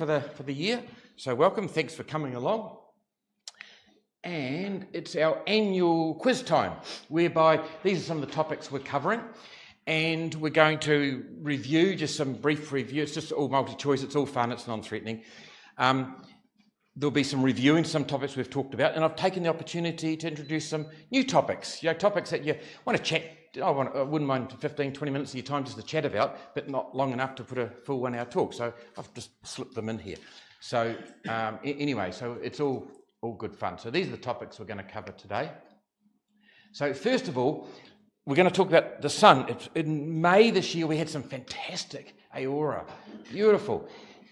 for the year. So welcome, thanks for coming along. And it's our annual quiz time, whereby these are some of the topics we're covering. And we're going to review, just some brief review. It's just all multi-choice, it's all fun, it's non-threatening. There'll be some reviewing some topics we've talked about, and I've taken the opportunity to introduce some new topics, topics that you want to chat. I wouldn't mind 15, 20 minutes of your time just to chat about, but not long enough to put a full 1 hour talk. So I've just slipped them in here. So anyway, so it's all good fun. So these are the topics we're going to cover today. So first of all, we're going to talk about the sun. In May this year, we had some fantastic aurora, beautiful.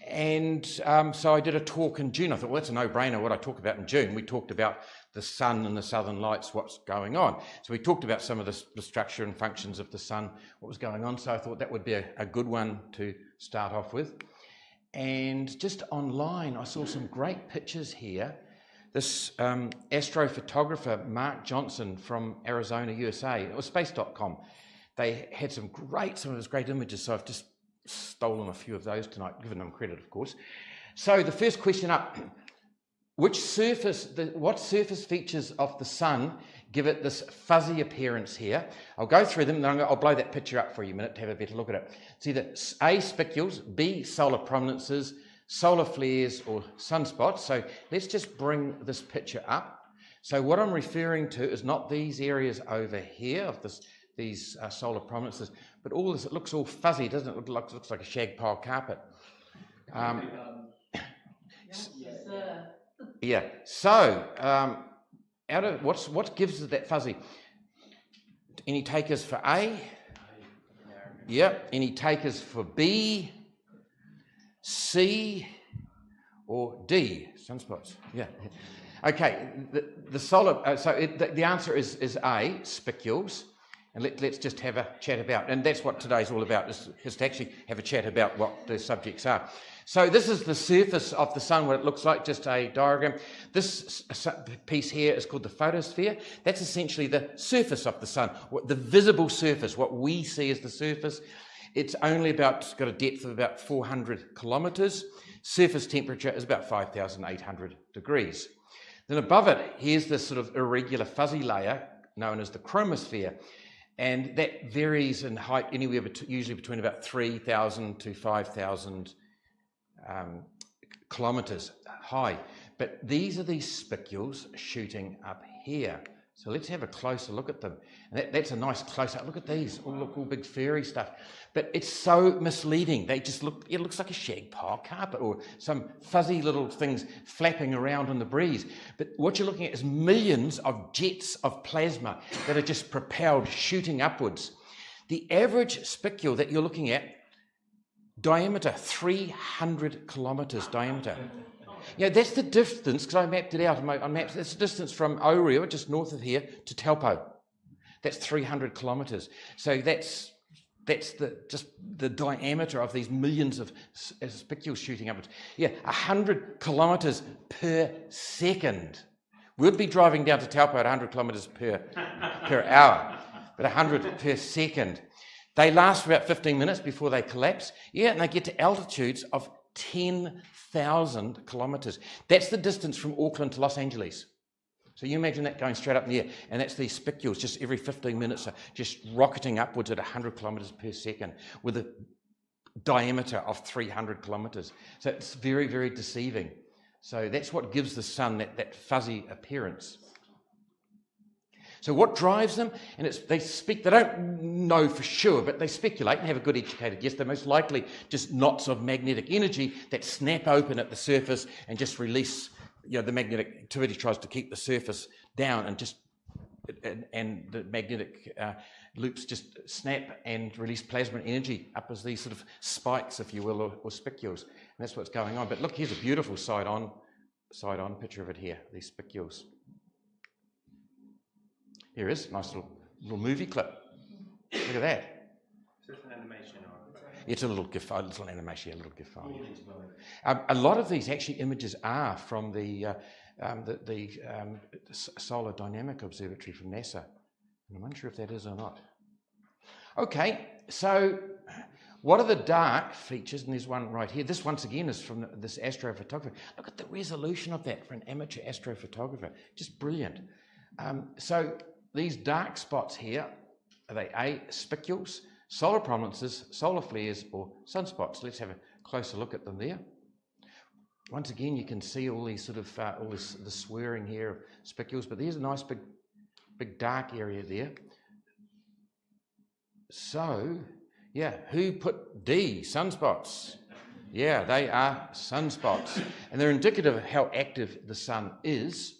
And so I did a talk in June. I thought, well, that's a no-brainer what I talk about in June. We talked about the sun and the southern lights, what's going on. So we talked about some of the structure and functions of the sun, what was going on. So I thought that would be a good one to start off with. And just online, I saw some great pictures here. This astrophotographer, Mark Johnson from Arizona, USA, it was space.com. They had some of those great images. So I've just stolen a few of those tonight, giving them credit, of course. So the first question up, what surface features of the sun give it this fuzzy appearance here? I'll go through them, and then I'll blow that picture up for you a minute to have a better look at it. See that A, spicules, B, solar prominences, solar flares or sunspots. So let's just bring this picture up. So what I'm referring to is not these areas over here of these solar prominences, but all this, it looks all fuzzy, doesn't it? It looks like a shag pile carpet. Yeah, so out of what gives it that fuzzy? Any takers for A? Yeah, any takers for B, C, or D? Sunspots, yeah. Okay, the solar, the answer is A, spicules. And let's just have a chat about, and that's what today's all about, is to actually have a chat about what the subjects are. So this is the surface of the sun, what it looks like, just a diagram. This piece here is called the photosphere. That's essentially the surface of the sun, the visible surface, what we see as the surface. It's only got a depth of about 400 kilometres. Surface temperature is about 5,800 degrees. Then above it, here's this sort of irregular fuzzy layer known as the chromosphere. And that varies in height anywhere usually between about 3,000 to 5,000 kilometres high. But these are these spicules shooting up here. So let's have a closer look at them. And that's a nice close-up. Look at these, all big fairy stuff. But it's so misleading. They just it looks like a shag pile carpet or some fuzzy little things flapping around in the breeze. But what you're looking at is millions of jets of plasma that are just propelled, shooting upwards. The average spicule that you're looking at, diameter, 300 kilometres diameter. Yeah, that's the distance, because I mapped it out on maps. That's the distance from Orio, just north of here, to Taupo. That's 300 kilometres. So that's just the diameter of these millions of spicules shooting upwards. Yeah, 100 kilometres per second. We'd be driving down to Taupo at 100 kilometres per hour, but 100 per second. They last for about 15 minutes before they collapse. Yeah, and they get to altitudes of 10,000 kilometres. That's the distance from Auckland to Los Angeles. So you imagine that going straight up in the air, and that's these spicules just every 15 minutes are just rocketing upwards at 100 kilometres per second with a diameter of 300 kilometres. So it's very, very deceiving. So that's what gives the sun that fuzzy appearance. So what drives them? And they don't know for sure, but they speculate and have a good educated guess. They're most likely just knots of magnetic energy that snap open at the surface and just release, the magnetic activity tries to keep the surface down and the magnetic loops just snap and release plasma energy up as these sort of spikes, if you will, or spicules. And that's what's going on. But look, here's a beautiful side-on picture of it here, these spicules. Here it is, nice little movie clip. Look at that. Is this an animation? It's a little GIF file, a little animation, a little GIF file. A lot of these actually images are from the Solar Dynamic Observatory from NASA. And I'm unsure if that is or not. Okay, so What are the dark features? And there's one right here. This, once again, is from this astrophotographer. Look at the resolution of that for an amateur astrophotographer. Just brilliant. So these dark spots here, are they A, spicules, solar prominences, solar flares, or sunspots? Let's have a closer look at them there. Once again, you can see all these sort of, the swirling here of spicules, but there's a nice big dark area there. So, yeah, who put D, sunspots? Yeah, they are sunspots. And they're indicative of how active the sun is.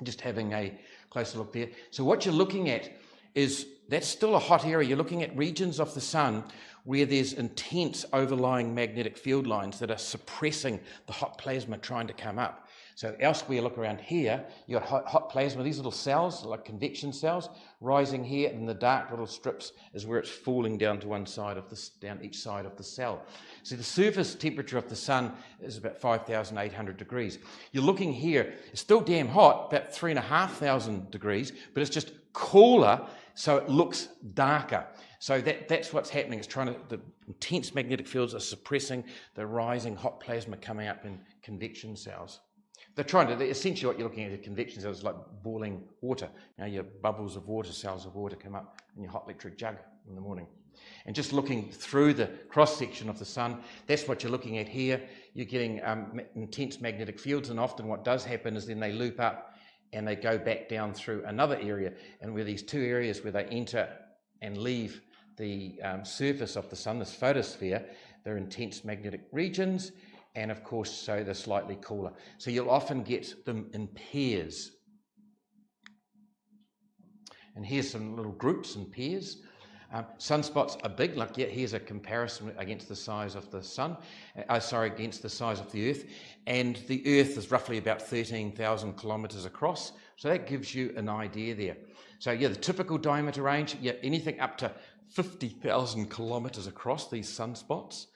Just having a closer look there. So what you're looking at is, that's still a hot area. You're looking at regions of the sun where there's intense overlying magnetic field lines that are suppressing the hot plasma trying to come up. So elsewhere, look around here, you've got hot plasma, these little cells, like convection cells, rising here, and the dark little strips is where it's falling down to one side of this, down each side of the cell. So the surface temperature of the sun is about 5,800 degrees. You're looking here, it's still damn hot, about 3,500 degrees, but it's just cooler, so it looks darker. So that's what's happening. It's the intense magnetic fields are suppressing the rising hot plasma coming up in convection cells. Essentially what you're looking at is convection cells, like boiling water. Your bubbles of water, cells of water come up in your hot electric jug in the morning. And just looking through the cross-section of the sun, that's what you're looking at here. You're getting intense magnetic fields, and often what does happen is then they loop up and they go back down through another area, and where these two areas where they enter and leave the surface of the sun, this photosphere, they're intense magnetic regions, and of course, so they're slightly cooler. So you'll often get them in pairs. And here's some little groups and pairs. Sunspots are big, like here's a comparison against the size of the sun, against the size of the Earth, and the Earth is roughly about 13,000 kilometres across, so that gives you an idea there. So yeah, the typical diameter range, anything up to 50,000 kilometres across these sunspots,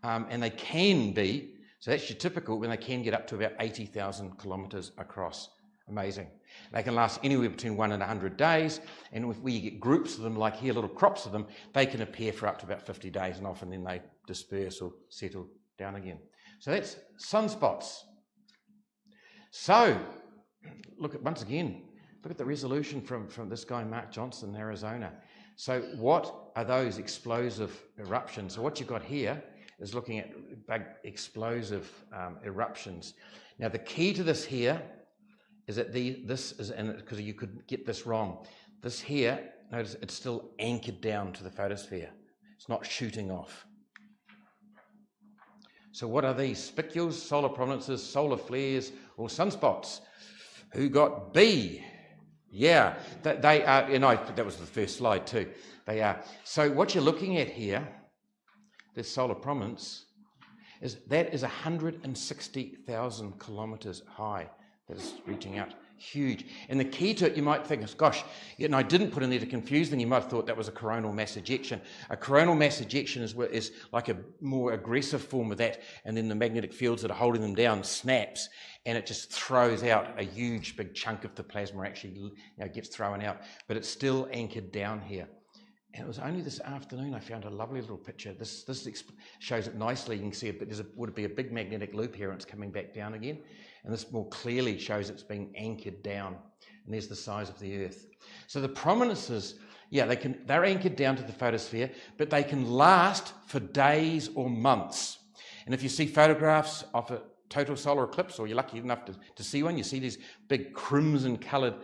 and they can be, so that's your typical, when they can get up to about 80,000 kilometres across. Amazing. They can last anywhere between 1 and 100 days, and where you get groups of them, like here, little crops of them, they can appear for up to about 50 days, and often then they disperse or settle down again. So that's sunspots. So, once again, look at the resolution from this guy, Mark Johnson, in Arizona. So what are those explosive eruptions? So what you've got here is looking at big explosive eruptions. Now the key to this here is that this is, and because you could get this wrong, this here, notice it's still anchored down to the photosphere. It's not shooting off. So what are these? Spicules, solar prominences, solar flares, or sunspots? Who got B? Yeah, they are, that was the first slide too. They are. So what you're looking at here, this solar prominence, is 160,000 kilometres high. That is reaching out, huge. And the key to it, you might think, is, gosh, I didn't put in there to confuse them. You might have thought that was a coronal mass ejection. A coronal mass ejection is like a more aggressive form of that, and then the magnetic fields that are holding them down snaps, and it just throws out a huge big chunk of the plasma, actually gets thrown out, but it's still anchored down here. And it was only this afternoon I found a lovely little picture. This shows it nicely. You can see it, but would be a big magnetic loop here, and it's coming back down again. And this more clearly shows it's being anchored down. And there's the size of the Earth. So the prominences, they're anchored down to the photosphere, but they can last for days or months. And if you see photographs of a total solar eclipse, or you're lucky enough to see one, you see these big crimson-coloured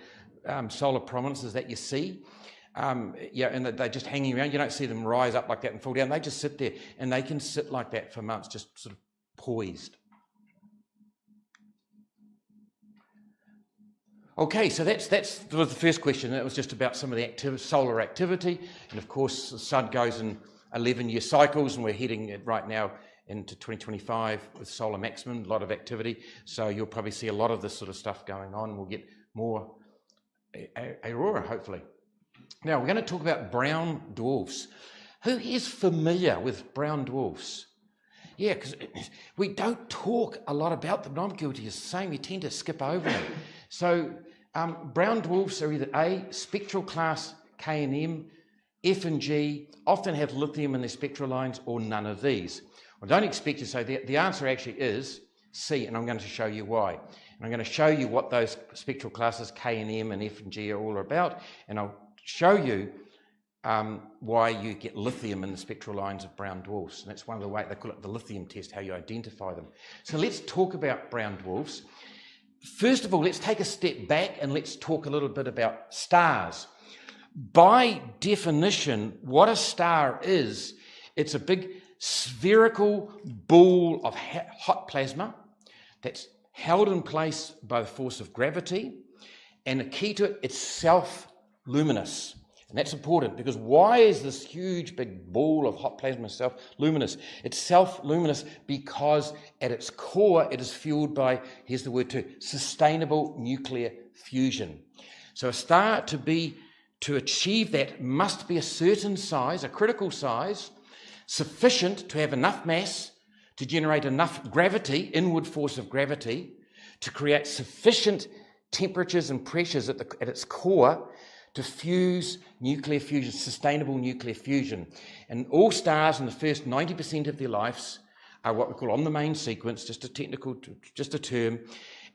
solar prominences that you see. And they're just hanging around. You don't see them rise up like that and fall down. They just sit there, and they can sit like that for months, just sort of poised. Okay, so that was the first question. That was just about some of the solar activity. And of course, the sun goes in 11-year cycles, and we're heading right now into 2025 with solar maximum, a lot of activity. So you'll probably see a lot of this sort of stuff going on. We'll get more aurora, hopefully. Now, we're going to talk about brown dwarfs. Who is familiar with brown dwarfs? Yeah, because we don't talk a lot about them, and I'm guilty of the same. We tend to skip over them. So brown dwarfs are either A, spectral class K and M, F and G often have lithium in their spectral lines or none of these. I don't expect you to say the answer actually is C, and I'm going to show you why. And I'm going to show you what those spectral classes K and M and F and G are all about, and I'll show you why you get lithium in the spectral lines of brown dwarfs. And that's one of the ways they call it the lithium test, how you identify them. So let's talk about brown dwarfs. First of all, let's take a step back and let's talk a little bit about stars. By definition, what a star is, it's a big spherical ball of hot plasma that's held in place by the force of gravity, and the key to it, it's self-luminous. And that's important, because why is this huge big ball of hot plasma self-luminous? It's self-luminous because at its core it is fueled by, here's the word too, sustainable nuclear fusion. So a star to achieve that must be a certain size, a critical size, sufficient to have enough mass to generate enough gravity, inward force of gravity, to create sufficient temperatures and pressures at its core to fuse nuclear fusion, sustainable nuclear fusion. And all stars in the first 90% of their lives are what we call on the main sequence, just a term,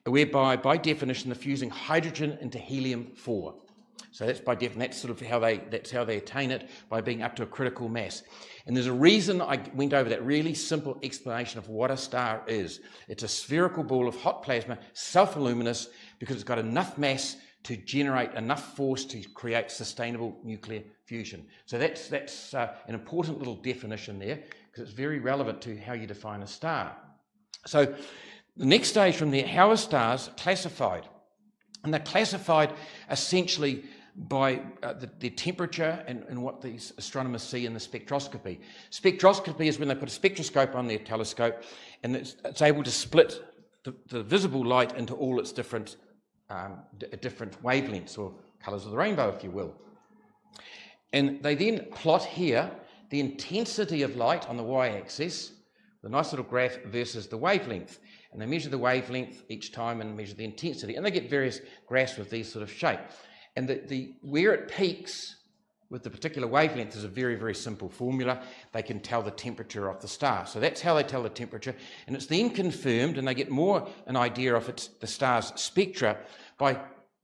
whereby by definition they're fusing hydrogen into helium-4. So that's by definition, that's sort of how they attain it, by being up to a critical mass. And there's a reason I went over that really simple explanation of what a star is. It's a spherical ball of hot plasma, self-luminous, because it's got enough mass to generate enough force to create sustainable nuclear fusion. So that's an important little definition there, because it's very relevant to how you define a star. So the next stage from there, how are stars classified? And they're classified essentially by their temperature and what these astronomers see in the spectroscopy. Spectroscopy is when they put a spectroscope on their telescope and it's able to split the visible light into all its different wavelengths, or colours of the rainbow, if you will. And they then plot here the intensity of light on the y-axis, the nice little graph, versus the wavelength. And they measure the wavelength each time and measure the intensity. And they get various graphs with these sort of shape. And where it peaks with the particular wavelength is a very, very simple formula. They can tell the temperature of the star. So that's how they tell the temperature. And it's then confirmed, and they get more an idea of the star's spectra by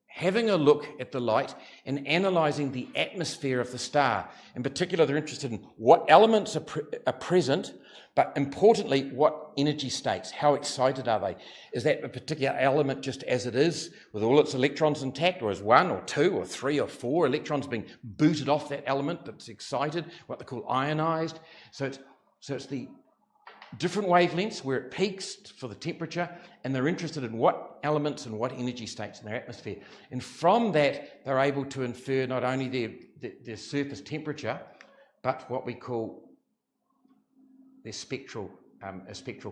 having a look at the light and analysing the atmosphere of the star. In particular, they're interested in what elements are present, but importantly, what energy states, how excited are they? Is that a particular element just as it is, with all its electrons intact, or is 1 or 2 or 3 or 4 electrons being booted off that element that's excited, what they call ionised? So it's the different wavelengths where it peaks for the temperature, and they're interested in what elements and what energy states in their atmosphere. And from that, they're able to infer not only their surface temperature, but what we call their spectral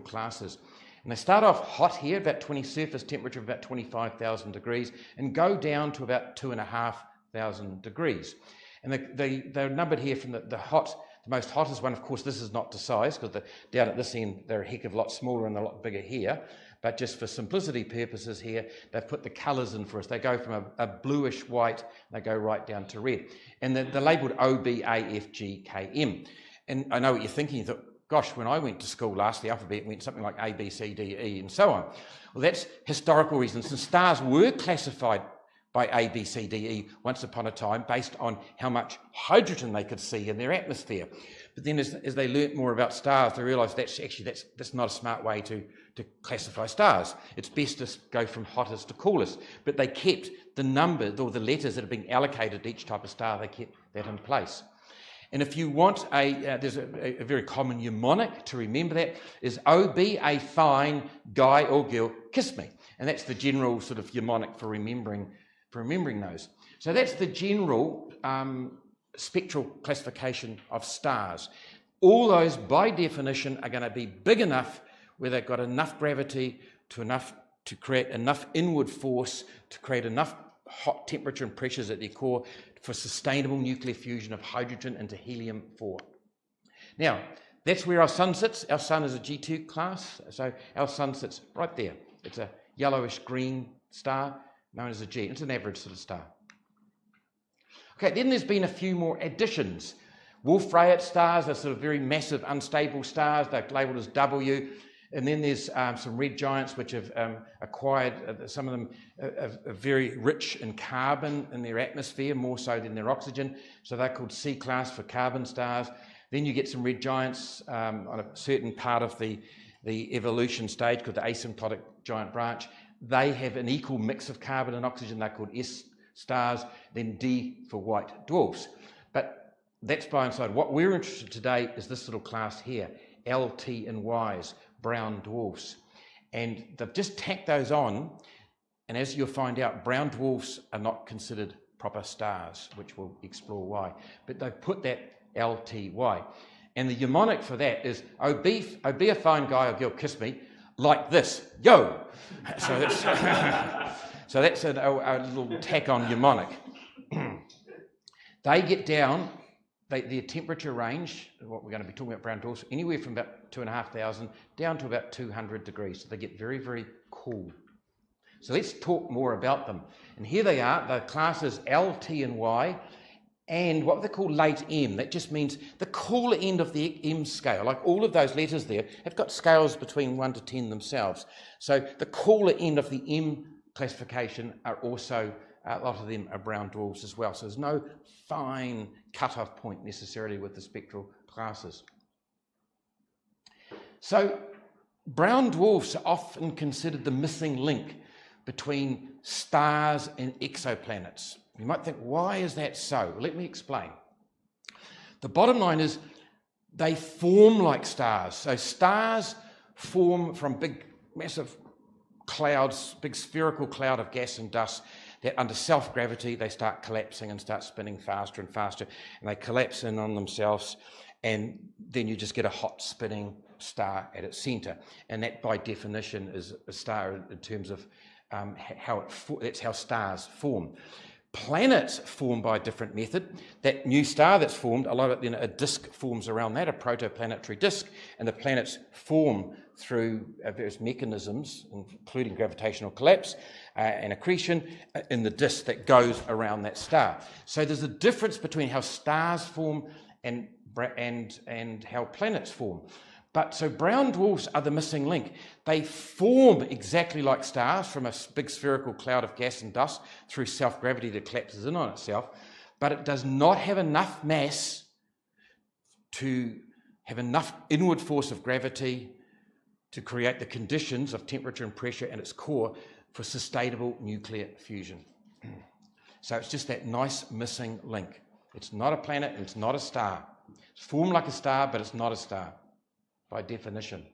classes. And they start off hot here, about surface temperature of about 25,000 degrees, and go down to about 2,500 degrees. And they're numbered here from the most hottest one. Of course, this is not to size, because down at this end, they're a heck of a lot smaller and a lot bigger here. But just for simplicity purposes here, they've put the colours in for us. They go from a bluish white, they go right down to red. And they're labelled O, B, A, F, G, K, M. And I know what you're thinking. You thought, gosh, when I went to school last, the alphabet went something like A, B, C, D, E, and so on. Well, that's historical reasons. And stars were classified by A, B, C, D, E once upon a time based on how much hydrogen they could see in their atmosphere. But then as they learnt more about stars, they realised that's not a smart way to classify stars. It's best to go from hottest to coolest. But they kept the numbers, or the letters that are being allocated to each type of star, they kept that in place. And if you want there's a very common mnemonic to remember that, is OB, a fine guy or girl, kiss me. And that's the general sort of mnemonic for remembering those. So that's the general spectral classification of stars. All those, by definition, are going to be big enough where they've got enough gravity to create enough inward force, to create enough hot temperature and pressures at their core for sustainable nuclear fusion of hydrogen into helium-4. Now, that's where our sun sits. Our sun is a G2 class, so our sun sits right there. It's a yellowish green star known as a G. It's an average sort of star. Okay, then there's been a few more additions. Wolf-Rayet stars are sort of very massive, unstable stars. They're labelled as W. And then there's some red giants which have acquired, some of them are very rich in carbon in their atmosphere, more so than their oxygen. So they're called C-class for carbon stars. Then you get some red giants on a certain part of the evolution stage called the asymptotic giant branch. They have an equal mix of carbon and oxygen. They're called S stars. Then D for white dwarfs. But that's by and side. What we're interested in today is this little class here, L, T and Ys, brown dwarfs. And they've just tacked those on, and as you'll find out, brown dwarfs are not considered proper stars, which we'll explore why. But they've put that L, T, Y. And the mnemonic for that is, oh be a fine guy or girl, kiss me, like this, yo! So that's, so that's a little tack-on mnemonic. They get down, their temperature range, what we're going to be talking about brown dwarfs, anywhere from about 2,500 down to about 200 degrees. So they get very, very cool. So let's talk more about them. And here they are, the classes L, T and Y, and what they call late M. That just means the cooler end of the M scale. Like all of those letters there have got scales between 1 to 10 themselves. So the cooler end of the M classification are also, a lot of them are brown dwarfs as well. So there's no fine cut-off point necessarily with the spectral classes. So brown dwarfs are often considered the missing link between stars and exoplanets. You might think, why is that so? Well, let me explain. The bottom line is they form like stars. So stars form from big, massive clouds, big spherical cloud of gas and dust that under self-gravity, they start collapsing and start spinning faster and faster, and they collapse in on themselves, and then you just get a hot spinning star at its centre. And that, by definition, is a star in terms of that's how stars form. Planets form by a different method. That new star that's formed, a lot of it, then a disk forms around that, a protoplanetary disk, and the planets form through various mechanisms, including gravitational collapse and accretion, in the disk that goes around that star. So there's a difference between how stars form and how planets form. But so brown dwarfs are the missing link. They form exactly like stars from a big spherical cloud of gas and dust through self-gravity that collapses in on itself, but it does not have enough mass to have enough inward force of gravity to create the conditions of temperature and pressure in its core for sustainable nuclear fusion. So it's just that nice missing link. It's not a planet and it's not a star. It's formed like a star, but it's not a star by definition.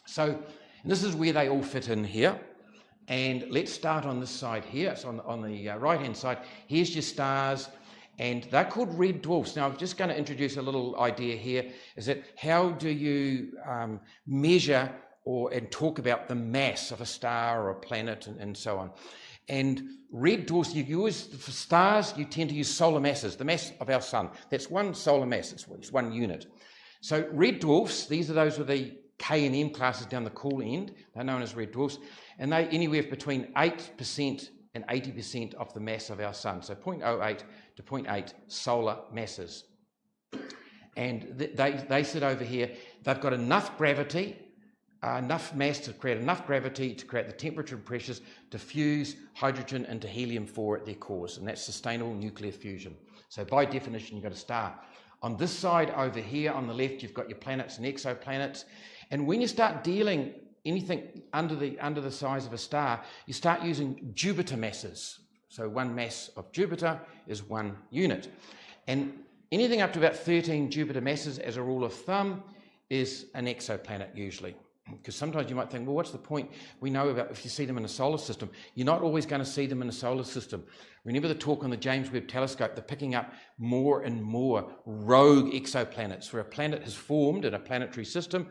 So this is where they all fit in here. And let's start on this side here. So on the right-hand side, here's your stars, and they're called red dwarfs. Now, I'm just going to introduce a little idea here, is that how do you measure and talk about the mass of a star or a planet and so on. And red dwarfs, for stars, you tend to use solar masses, the mass of our sun. That's one solar mass, it's one unit. So red dwarfs, these are those with the K and M classes down the cool end. They're known as red dwarfs, and they anywhere between 8% and 80% of the mass of our sun. So 0.08 to 0.8 solar masses. And they sit over here. They've got enough gravity, enough mass to create enough gravity to create the temperature and pressures to fuse hydrogen into helium-4 at their cores, and that's sustainable nuclear fusion. So by definition, you've got a star. On this side over here on the left, you've got your planets and exoplanets. And when you start dealing anything under the size of a star, you start using Jupiter masses. So one mass of Jupiter is one unit. And anything up to about 13 Jupiter masses, as a rule of thumb, is an exoplanet usually. Because sometimes you might think, well, what's the point? We know about if you see them in a solar system. You're not always going to see them in a solar system. Remember the talk on the James Webb Telescope, they're picking up more and more rogue exoplanets, where a planet has formed in a planetary system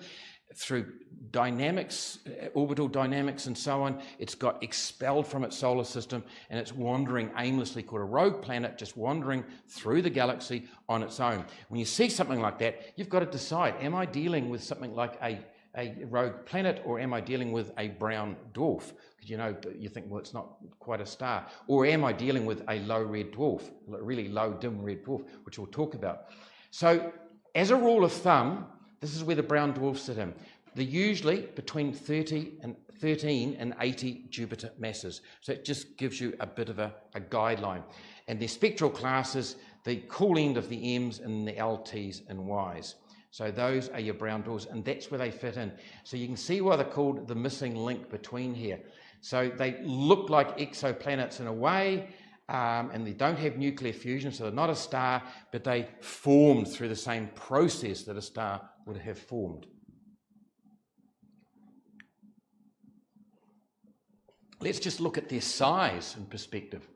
through dynamics, orbital dynamics and so on. It's got expelled from its solar system and it's wandering aimlessly, called a rogue planet, just wandering through the galaxy on its own. When you see something like that, you've got to decide, am I dealing with something like a a rogue planet, or am I dealing with a brown dwarf? Because you think, well, it's not quite a star. Or am I dealing with a low red dwarf, a really low dim red dwarf, which we'll talk about. So as a rule of thumb, this is where the brown dwarfs sit in. They're usually between 13 and 80 Jupiter masses. So it just gives you a bit of a guideline. And their spectral classes, the cool end of the M's and the LT's and Y's. So those are your brown dwarfs, and that's where they fit in. So you can see why they're called the missing link between here. So they look like exoplanets in a way, and they don't have nuclear fusion, so they're not a star, but they formed through the same process that a star would have formed. Let's just look at their size in perspective,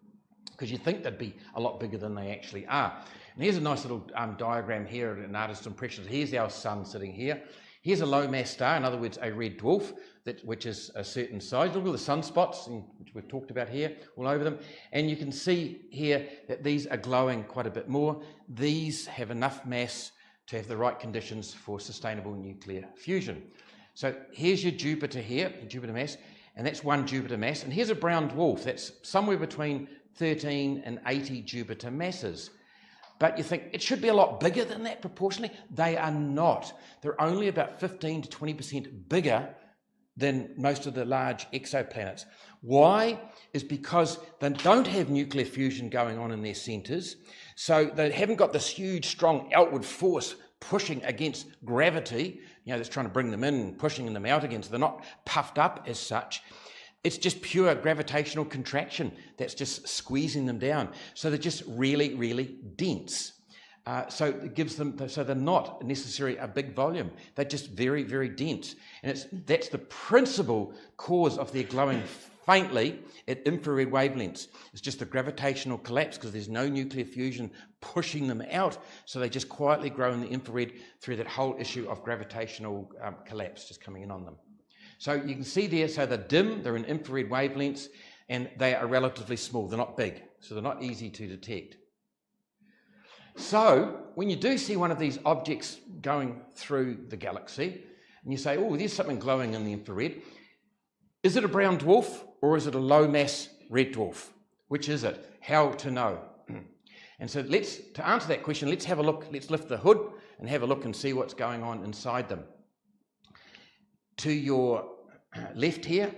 because you'd think they'd be a lot bigger than they actually are. And here's a nice little diagram here, an artist's impressions. Here's our sun sitting here. Here's a low mass star, in other words, a red dwarf, which is a certain size. Look at the sunspots, which we've talked about here, all over them. And you can see here that these are glowing quite a bit more. These have enough mass to have the right conditions for sustainable nuclear fusion. So here's your Jupiter here, Jupiter mass, and that's one Jupiter mass. And here's a brown dwarf that's somewhere between 13 and 80 Jupiter masses. But you think it should be a lot bigger than that proportionally. They are not. They're only about 15 to 20% bigger than most of the large exoplanets. Why? Is because they don't have nuclear fusion going on in their centres, so they haven't got this huge, strong outward force pushing against gravity, that's trying to bring them in and pushing them out again, so they're not puffed up as such. It's just pure gravitational contraction that's just squeezing them down. So they're just really, really dense. So it gives them, so they're not necessarily a big volume. They're just very, very dense. And that's the principal cause of their glowing faintly at infrared wavelengths. It's just the gravitational collapse because there's no nuclear fusion pushing them out. So they just quietly grow in the infrared through that whole issue of gravitational collapse just coming in on them. So you can see there, so they're dim, they're in infrared wavelengths, and they are relatively small. They're not big, so they're not easy to detect. So when you do see one of these objects going through the galaxy, and you say, oh, there's something glowing in the infrared, is it a brown dwarf or is it a low mass red dwarf? Which is it? How to know? And so to answer that question, let's have a look, let's lift the hood and have a look and see what's going on inside them. To your left here,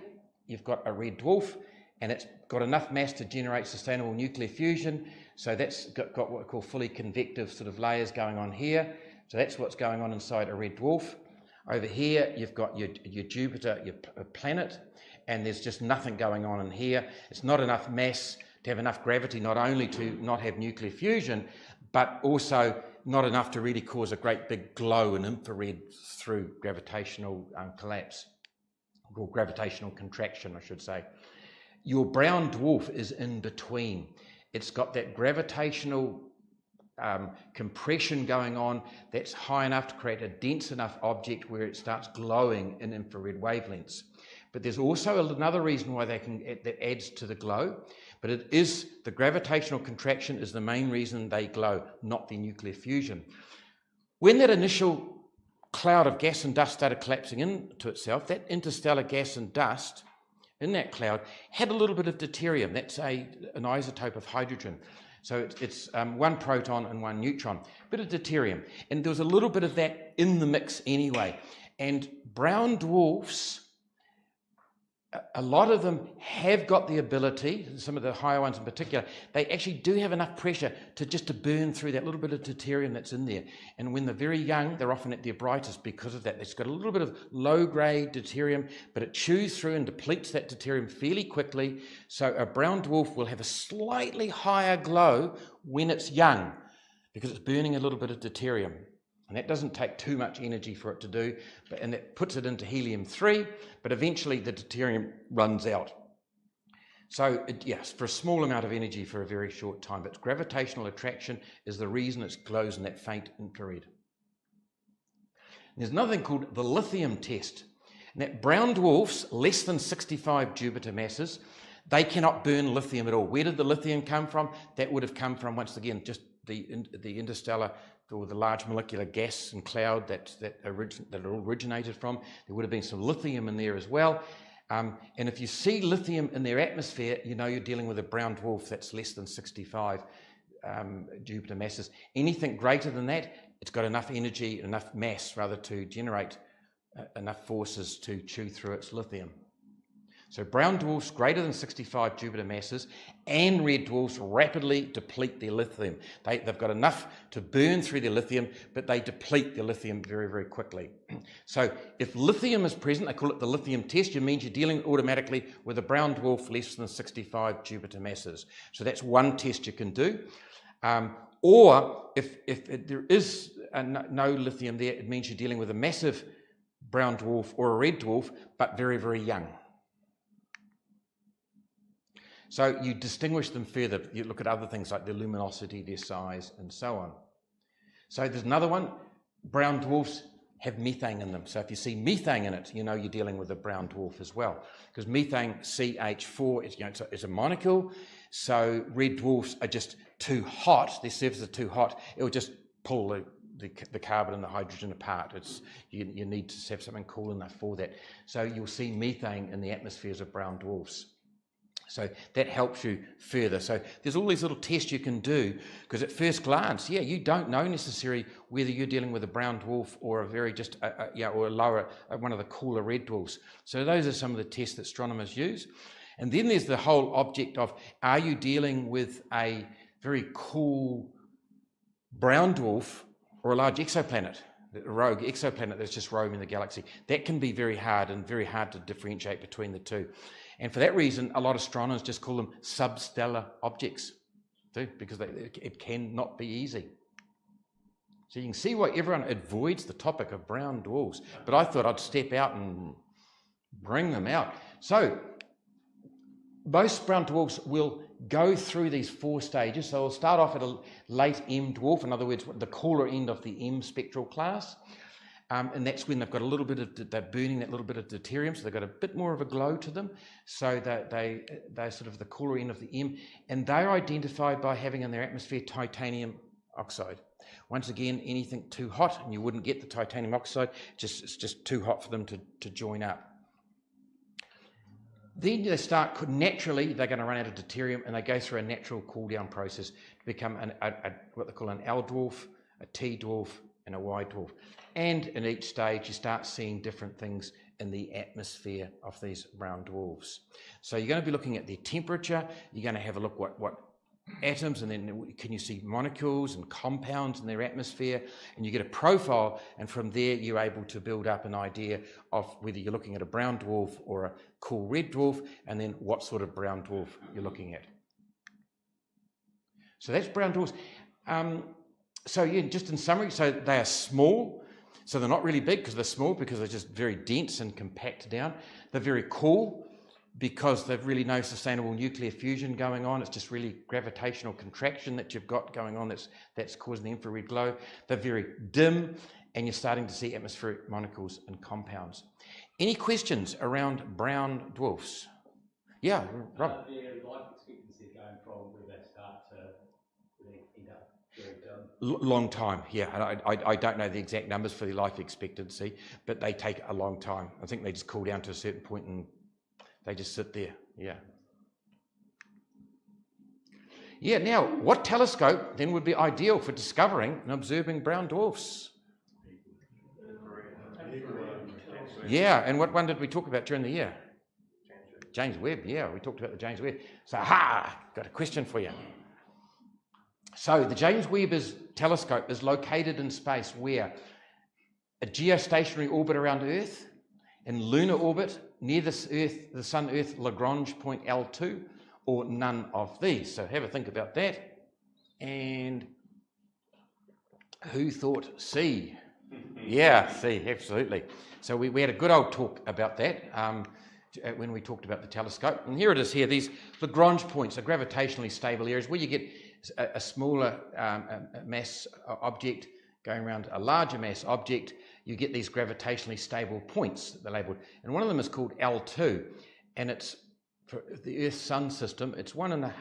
you've got a red dwarf, and it's got enough mass to generate sustainable nuclear fusion. So that's got what we call fully convective sort of layers going on here. So that's what's going on inside a red dwarf. Over here, you've got your Jupiter, your planet, and there's just nothing going on in here. It's not enough mass to have enough gravity, not only to not have nuclear fusion, but also not enough to really cause a great big glow in infrared through gravitational collapse, or gravitational contraction, I should say. Your brown dwarf is in between. It's got that gravitational compression going on that's high enough to create a dense enough object where it starts glowing in infrared wavelengths. But there's also another reason why that adds to the glow, but it is the gravitational contraction is the main reason they glow, not the nuclear fusion. When that initial cloud of gas and dust started collapsing into itself, that interstellar gas and dust in that cloud had a little bit of deuterium. That's an isotope of hydrogen. So it's one proton and one neutron, bit of deuterium. And there was a little bit of that in the mix anyway. And brown dwarfs, a lot of them have got the ability, some of the higher ones in particular, they actually do have enough pressure to burn through that little bit of deuterium that's in there. And when they're very young, they're often at their brightest because of that. It's got a little bit of low-grade deuterium, but it chews through and depletes that deuterium fairly quickly. So a brown dwarf will have a slightly higher glow when it's young because it's burning a little bit of deuterium. And that doesn't take too much energy for it to do, and that puts it into helium-3, but eventually the deuterium runs out. So, yes, for a small amount of energy for a very short time, but gravitational attraction is the reason it glows in that faint infrared. And there's another thing called the lithium test. And that brown dwarfs, less than 65 Jupiter masses, they cannot burn lithium at all. Where did the lithium come from? That would have come from, once again, just the interstellar or the large molecular gas and cloud that it originated from. There would have been some lithium in there as well. And if you see lithium in their atmosphere, you know you're dealing with a brown dwarf that's less than 65 Jupiter masses. Anything greater than that, it's got enough energy, enough mass rather, to generate enough forces to chew through its lithium. So brown dwarfs greater than 65 Jupiter masses and red dwarfs rapidly deplete their lithium. They've got enough to burn through their lithium, but they deplete their lithium very, very quickly. So if lithium is present, they call it the lithium test, it means you're dealing automatically with a brown dwarf less than 65 Jupiter masses. So that's one test you can do. Or if there is no lithium there, it means you're dealing with a massive brown dwarf or a red dwarf, but very, very young. So you distinguish them further. You look at other things like their luminosity, their size, and so on. So there's another one. Brown dwarfs have methane in them. So if you see methane in it, you know you're dealing with a brown dwarf as well. Because methane, CH4, is a molecule. So red dwarfs are just too hot. Their surfaces are too hot. It will just pull the carbon and the hydrogen apart. You need to have something cool enough for that. So you'll see methane in the atmospheres of brown dwarfs. So that helps you further. So there's all these little tests you can do, because at first glance, you don't know necessarily whether you're dealing with a brown dwarf or a very or a lower, one of the cooler red dwarfs. So those are some of the tests that astronomers use. And then there's the whole object of, are you dealing with a very cool brown dwarf or a large exoplanet, a rogue exoplanet that's just roaming the galaxy? That can be very hard to differentiate between the two. And for that reason, a lot of astronomers just call them substellar objects, too, because it cannot be easy. So you can see why everyone avoids the topic of brown dwarfs. But I thought I'd step out and bring them out. So most brown dwarfs will go through these 4 stages. So they'll start off at a late M dwarf, in other words, the cooler end of the M spectral class. And that's when they've got a little bit of, they're burning that little bit of deuterium, so they've got a bit more of a glow to them. So they're sort of the cooler end of the M, and they're identified by having in their atmosphere titanium oxide. Once again, anything too hot, and you wouldn't get the titanium oxide, it's just too hot for them to join up. Then they start, naturally, they're going to run out of deuterium, and they go through a natural cool down process to become what they call an L dwarf, a T dwarf, and a Y dwarf. And in each stage, you start seeing different things in the atmosphere of these brown dwarfs. So you're going to be looking at their temperature. You're going to have a look what atoms, and then can you see molecules and compounds in their atmosphere, and you get a profile, and from there you're able to build up an idea of whether you're looking at a brown dwarf or a cool red dwarf, and then what sort of brown dwarf you're looking at. So that's brown dwarfs. So yeah, just in summary, so they are small. So they're not really big because they're small, because they're just very dense and compact down. They're very cool because they've really no sustainable nuclear fusion going on. It's just really gravitational contraction that you've got going on that's causing the infrared glow. They're very dim, and you're starting to see atmospheric molecules and compounds. Any questions around brown dwarfs? Yeah, Rob. Their life expectancy going from where they start to where they end up very dim. Long time, yeah. I don't know the exact numbers for their life expectancy, but they take a long time. I think they just cool down to a certain point and they just sit there, yeah. Yeah, now, what telescope then would be ideal for discovering and observing brown dwarfs? Yeah, and what one did we talk about during the year? James Webb, yeah, we talked about the James Webb. So, got a question for you. So the James Webb telescope is located in space where? A geostationary orbit around Earth, in lunar orbit, near the Sun-Earth Lagrange point L2, or none of these. So have a think about that. And who thought C? Yeah, C, absolutely. So we had a good old talk about that when we talked about the telescope. And here it is here, these Lagrange points are gravitationally stable areas where you get a smaller mass object going around a larger mass object. You get these gravitationally stable points that they're labelled. And one of them is called L2. And it's, for the Earth-Sun system, it's 1.5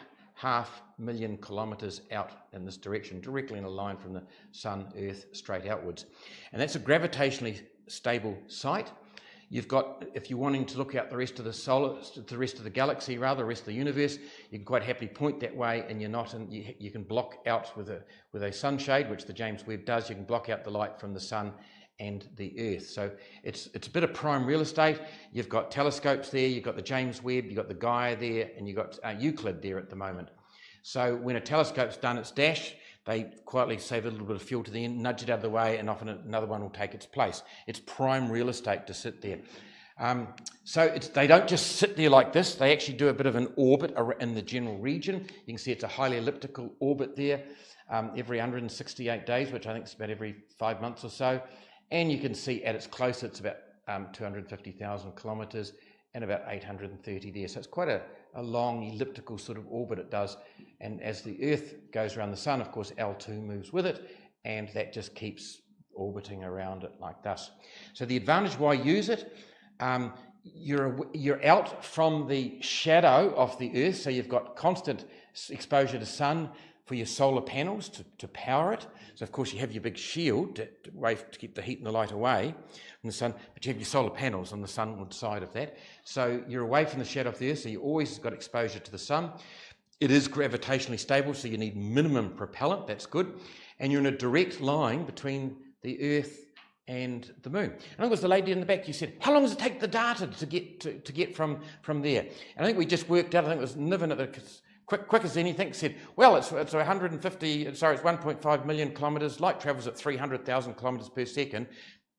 500,000 kilometres out in this direction, directly in a line from the Sun, Earth, straight outwards. And that's a gravitationally stable site. You've got, if you're wanting to look out the rest of the rest of the galaxy, rather, the rest of the universe, you can quite happily point that way, and you're not, and you can block out with a sunshade, which the James Webb does. You can block out the light from the Sun and the Earth. So it's a bit of prime real estate. You've got telescopes there, you've got the James Webb, you've got the Gaia there, and you've got Euclid there at the moment. So when a telescope's done its dash, they quietly save a little bit of fuel to the end, nudge it out of the way, and often another one will take its place. It's prime real estate to sit there. So they don't just sit there like this, they actually do a bit of an orbit in the general region. You can see it's a highly elliptical orbit there, every 168 days, which I think is about every 5 months or so. And you can see at its close, it's about 250,000 kilometres and about 830 there. So it's quite a long elliptical sort of orbit it does. And as the Earth goes around the Sun, of course, L2 moves with it, and that just keeps orbiting around it like this. So the advantage why use it, you're out from the shadow of the Earth, so you've got constant exposure to sun for your solar panels to power it. So of course you have your big shield to keep the heat and the light away from the sun, but you have your solar panels on the sunward side of that. So you're away from the shadow of the Earth, so you always got exposure to the sun. It is gravitationally stable, so you need minimum propellant, that's good. And you're in a direct line between the Earth and the moon. And I think it was the lady in the back, you said, how long does it take the data to get from there? And I think we just worked out, I think it was Niven at the quick as anything, said, well, it's 1.5 million kilometres, light travels at 300,000 kilometres per second,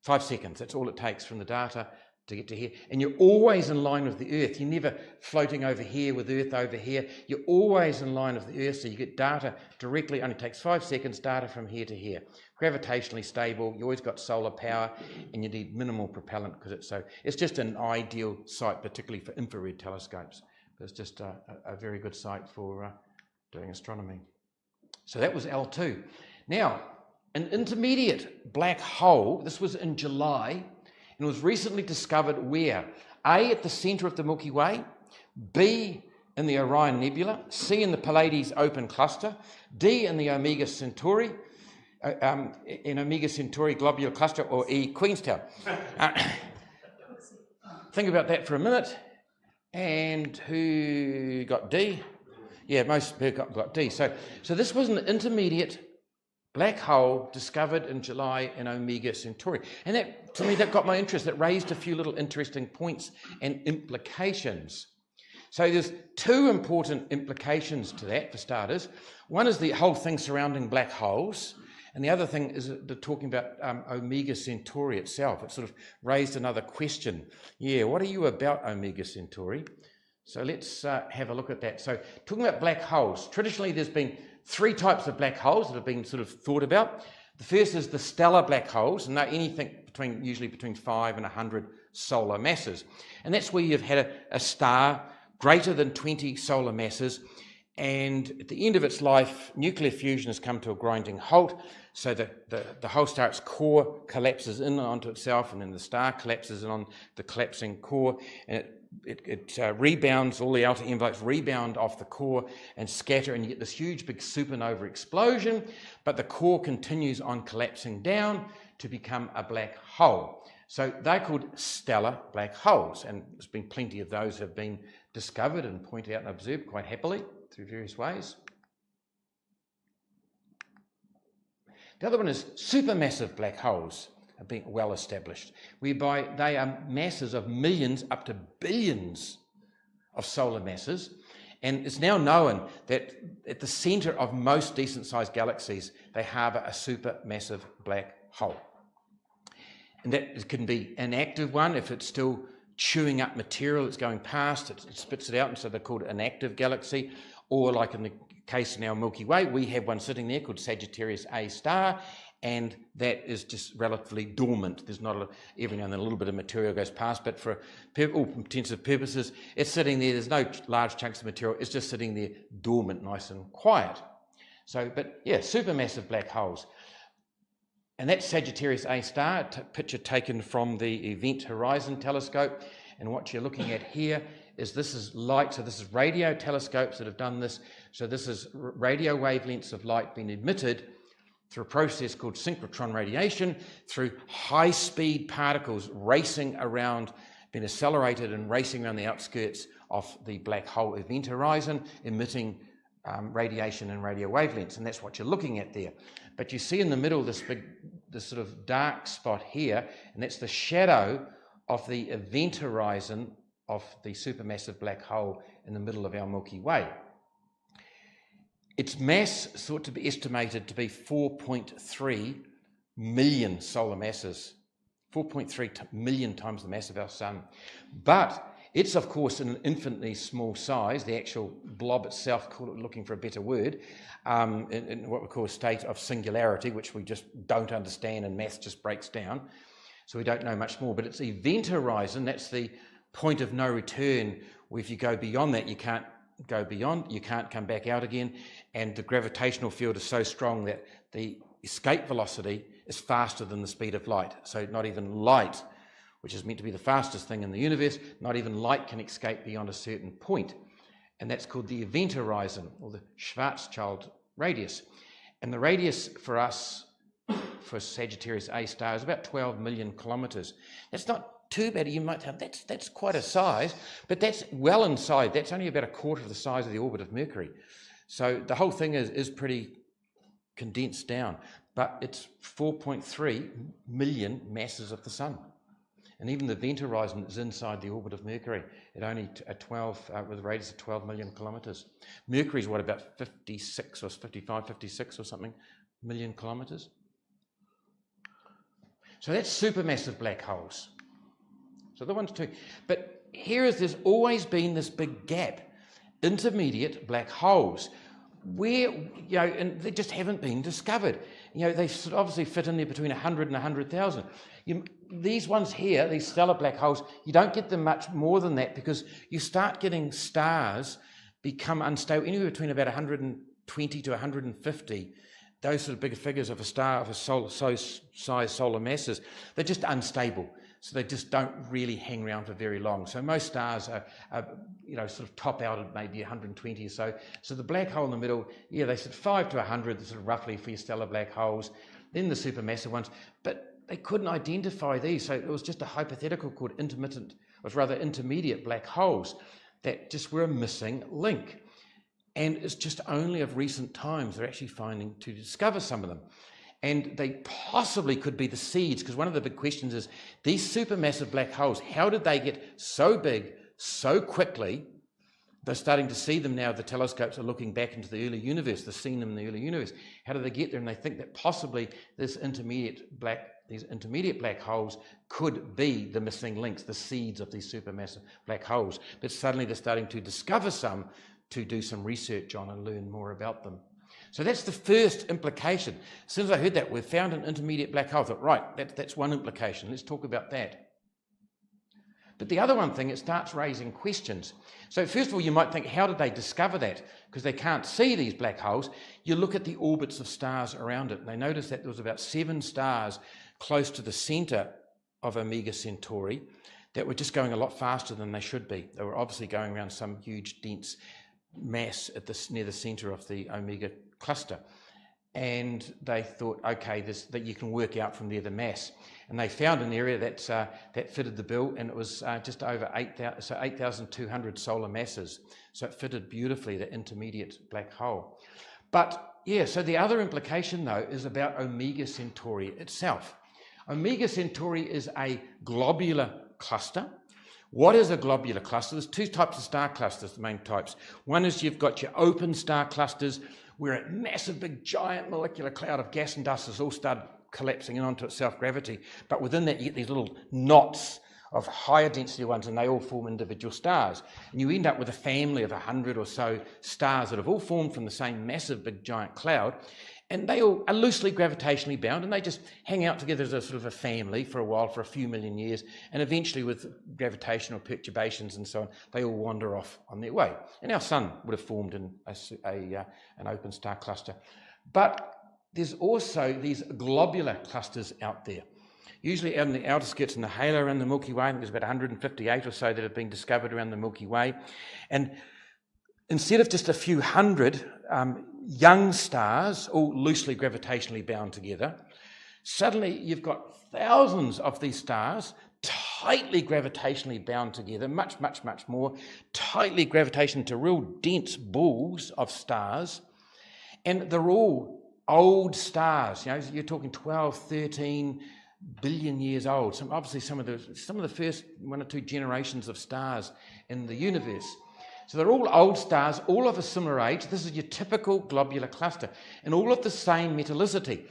5 seconds, that's all it takes from the data to get to here. And you're always in line with the Earth. You're never floating over here with Earth over here. You're always in line with the Earth, so you get data directly, only takes 5 seconds, data from here to here. Gravitationally stable, you always got solar power, and you need minimal propellant because it's just an ideal site, particularly for infrared telescopes. But it's just a very good site for doing astronomy. So that was L2. Now, an intermediate black hole, this was in July, and was recently discovered where? A, at the centre of the Milky Way, B, in the Orion Nebula, C, in the Pleiades Open Cluster, D, in the Omega Centauri, Globular Cluster, or E, Queenstown. Think about that for a minute. And who got D? Yeah, most people got D. So this was an intermediate black hole discovered in July in Omega Centauri. And that, to me, that got my interest. That raised a few little interesting points and implications. So there's two important implications to that, for starters. One is the whole thing surrounding black holes. And the other thing is the talking about Omega Centauri itself. It sort of raised another question. Yeah, what are you about, Omega Centauri? So let's have a look at that. So talking about black holes, traditionally there's been 3 types of black holes that have been sort of thought about. The first is the stellar black holes, and they're anything usually between 5 and 100 solar masses. And that's where you've had a star greater than 20 solar masses, and at the end of its life, nuclear fusion has come to a grinding halt, so the whole star, its core collapses in onto itself, and then the star collapses in on the collapsing core, and it rebounds, all the outer envelopes rebound off the core and scatter, and you get this huge big supernova explosion, but the core continues on collapsing down to become a black hole. So they're called stellar black holes, and there's been plenty of those have been discovered and pointed out and observed quite happily through various ways. The other one is supermassive black holes are being well established, whereby they are masses of millions up to billions of solar masses. And it's now known that at the centre of most decent-sized galaxies, they harbour a supermassive black hole. And that can be an active one if it's still chewing up material it's going past, it spits it out, and so they're called an active galaxy. Or like in the case in our Milky Way, we have one sitting there called Sagittarius A star, and that is just relatively dormant. There's not every now and then a little bit of material goes past, but for all intents and purposes, it's sitting there. There's no large chunks of material. It's just sitting there dormant, nice and quiet. So, but yeah, supermassive black holes. And that's Sagittarius A star, a picture taken from the Event Horizon telescope. And what you're looking at here is this is light. So this is radio telescopes that have done this. So this is radio wavelengths of light being emitted through a process called synchrotron radiation, through high-speed particles racing around, being accelerated and racing around the outskirts of the black hole event horizon, emitting radiation and radio wavelengths, and that's what you're looking at there. But you see in the middle this sort of dark spot here, and that's the shadow of the event horizon of the supermassive black hole in the middle of our Milky Way. Its mass is thought to be estimated to be 4.3 million solar masses, 4.3 million times the mass of our sun. But it's, of course, an infinitely small size, the actual blob itself, looking for a better word, in what we call a state of singularity, which we just don't understand and math just breaks down. So we don't know much more. But its event horizon, that's the point of no return, where if you go beyond that, you can't go beyond, you can't come back out again, and the gravitational field is so strong that the escape velocity is faster than the speed of light. So not even light, which is meant to be the fastest thing in the universe, not even light can escape beyond a certain point. And that's called the event horizon, or the Schwarzschild radius. And the radius for us, for Sagittarius A star, is about 12 million kilometres. That's not too bad. You might have, that's quite a size, but that's well inside. That's only about a quarter of the size of the orbit of Mercury. So the whole thing is pretty condensed down, but it's 4.3 million masses of the sun. And even the event horizon is inside the orbit of Mercury at only with a radius of 12 million kilometres. Mercury's what, about 56 or 55, 56 or something million kilometres? So that's supermassive black holes. So the ones too. But there's always been this big gap, intermediate black holes, where, and they just haven't been discovered. They obviously fit in there between 100 and 100,000. These ones here, these stellar black holes, you don't get them much more than that, because you start getting stars become unstable, anywhere between about 120 to 150. Those sort of bigger figures of a star of a size solar masses, they're just unstable. So they just don't really hang around for very long. So most stars are sort of top out at maybe 120 or so. So the black hole in the middle, they said 5 to 100, sort of roughly for your stellar black holes. Then the supermassive ones, but they couldn't identify these. So it was just a hypothetical called intermediate black holes that just were a missing link. And it's just only of recent times they're actually finding to discover some of them. And they possibly could be the seeds, because one of the big questions is, these supermassive black holes, how did they get so big so quickly? They're starting to see them now. The telescopes are looking back into the early universe. They're seeing them in the early universe. How did they get there? And they think that possibly these intermediate black holes could be the missing links, the seeds of these supermassive black holes. But suddenly they're starting to discover some, to do some research on and learn more about them. So that's the first implication. As soon as I heard that, we've found an intermediate black hole, I thought, right, that's one implication. Let's talk about that. But the other one thing, it starts raising questions. So first of all, you might think, how did they discover that? Because they can't see these black holes. You look at the orbits of stars around it, and they noticed that there was about 7 stars close to the centre of Omega Centauri that were just going a lot faster than they should be. They were obviously going around some huge, dense mass near the centre of the Omega cluster, and they thought, okay, that you can work out from there the mass, and they found an area that fitted the bill, and it was just over 8,200 solar masses. So it fitted beautifully the intermediate black hole. But so the other implication though is about Omega Centauri itself. Omega Centauri is a globular cluster. What is a globular cluster? There's 2 types of star clusters, the main types. One is you've got your open star clusters, where a massive, big, giant molecular cloud of gas and dust has all started collapsing in onto its self-gravity. But within that, you get these little knots of higher density ones, and they all form individual stars. And you end up with a family of 100 or so stars that have all formed from the same massive, big, giant cloud. And they all are loosely gravitationally bound, and they just hang out together as a sort of a family for a while, for a few million years, and eventually with gravitational perturbations and so on, they all wander off on their way. And our sun would have formed in an open star cluster. But there's also these globular clusters out there. usually out in the outer skirts and the halo around the Milky Way. I think there's about 158 or so that have been discovered around the Milky Way. And instead of just a few hundred young stars, all loosely gravitationally bound together, suddenly you've got thousands of these stars tightly gravitationally bound together, much, much, much more, tightly gravitational to real dense balls of stars. And they're all old stars. You know, you're talking 12, 13 billion years old. Obviously some of the first 1 or 2 generations of stars in the universe. So they're all old stars, all of a similar age. This is your typical globular cluster, and all of the same metallicity.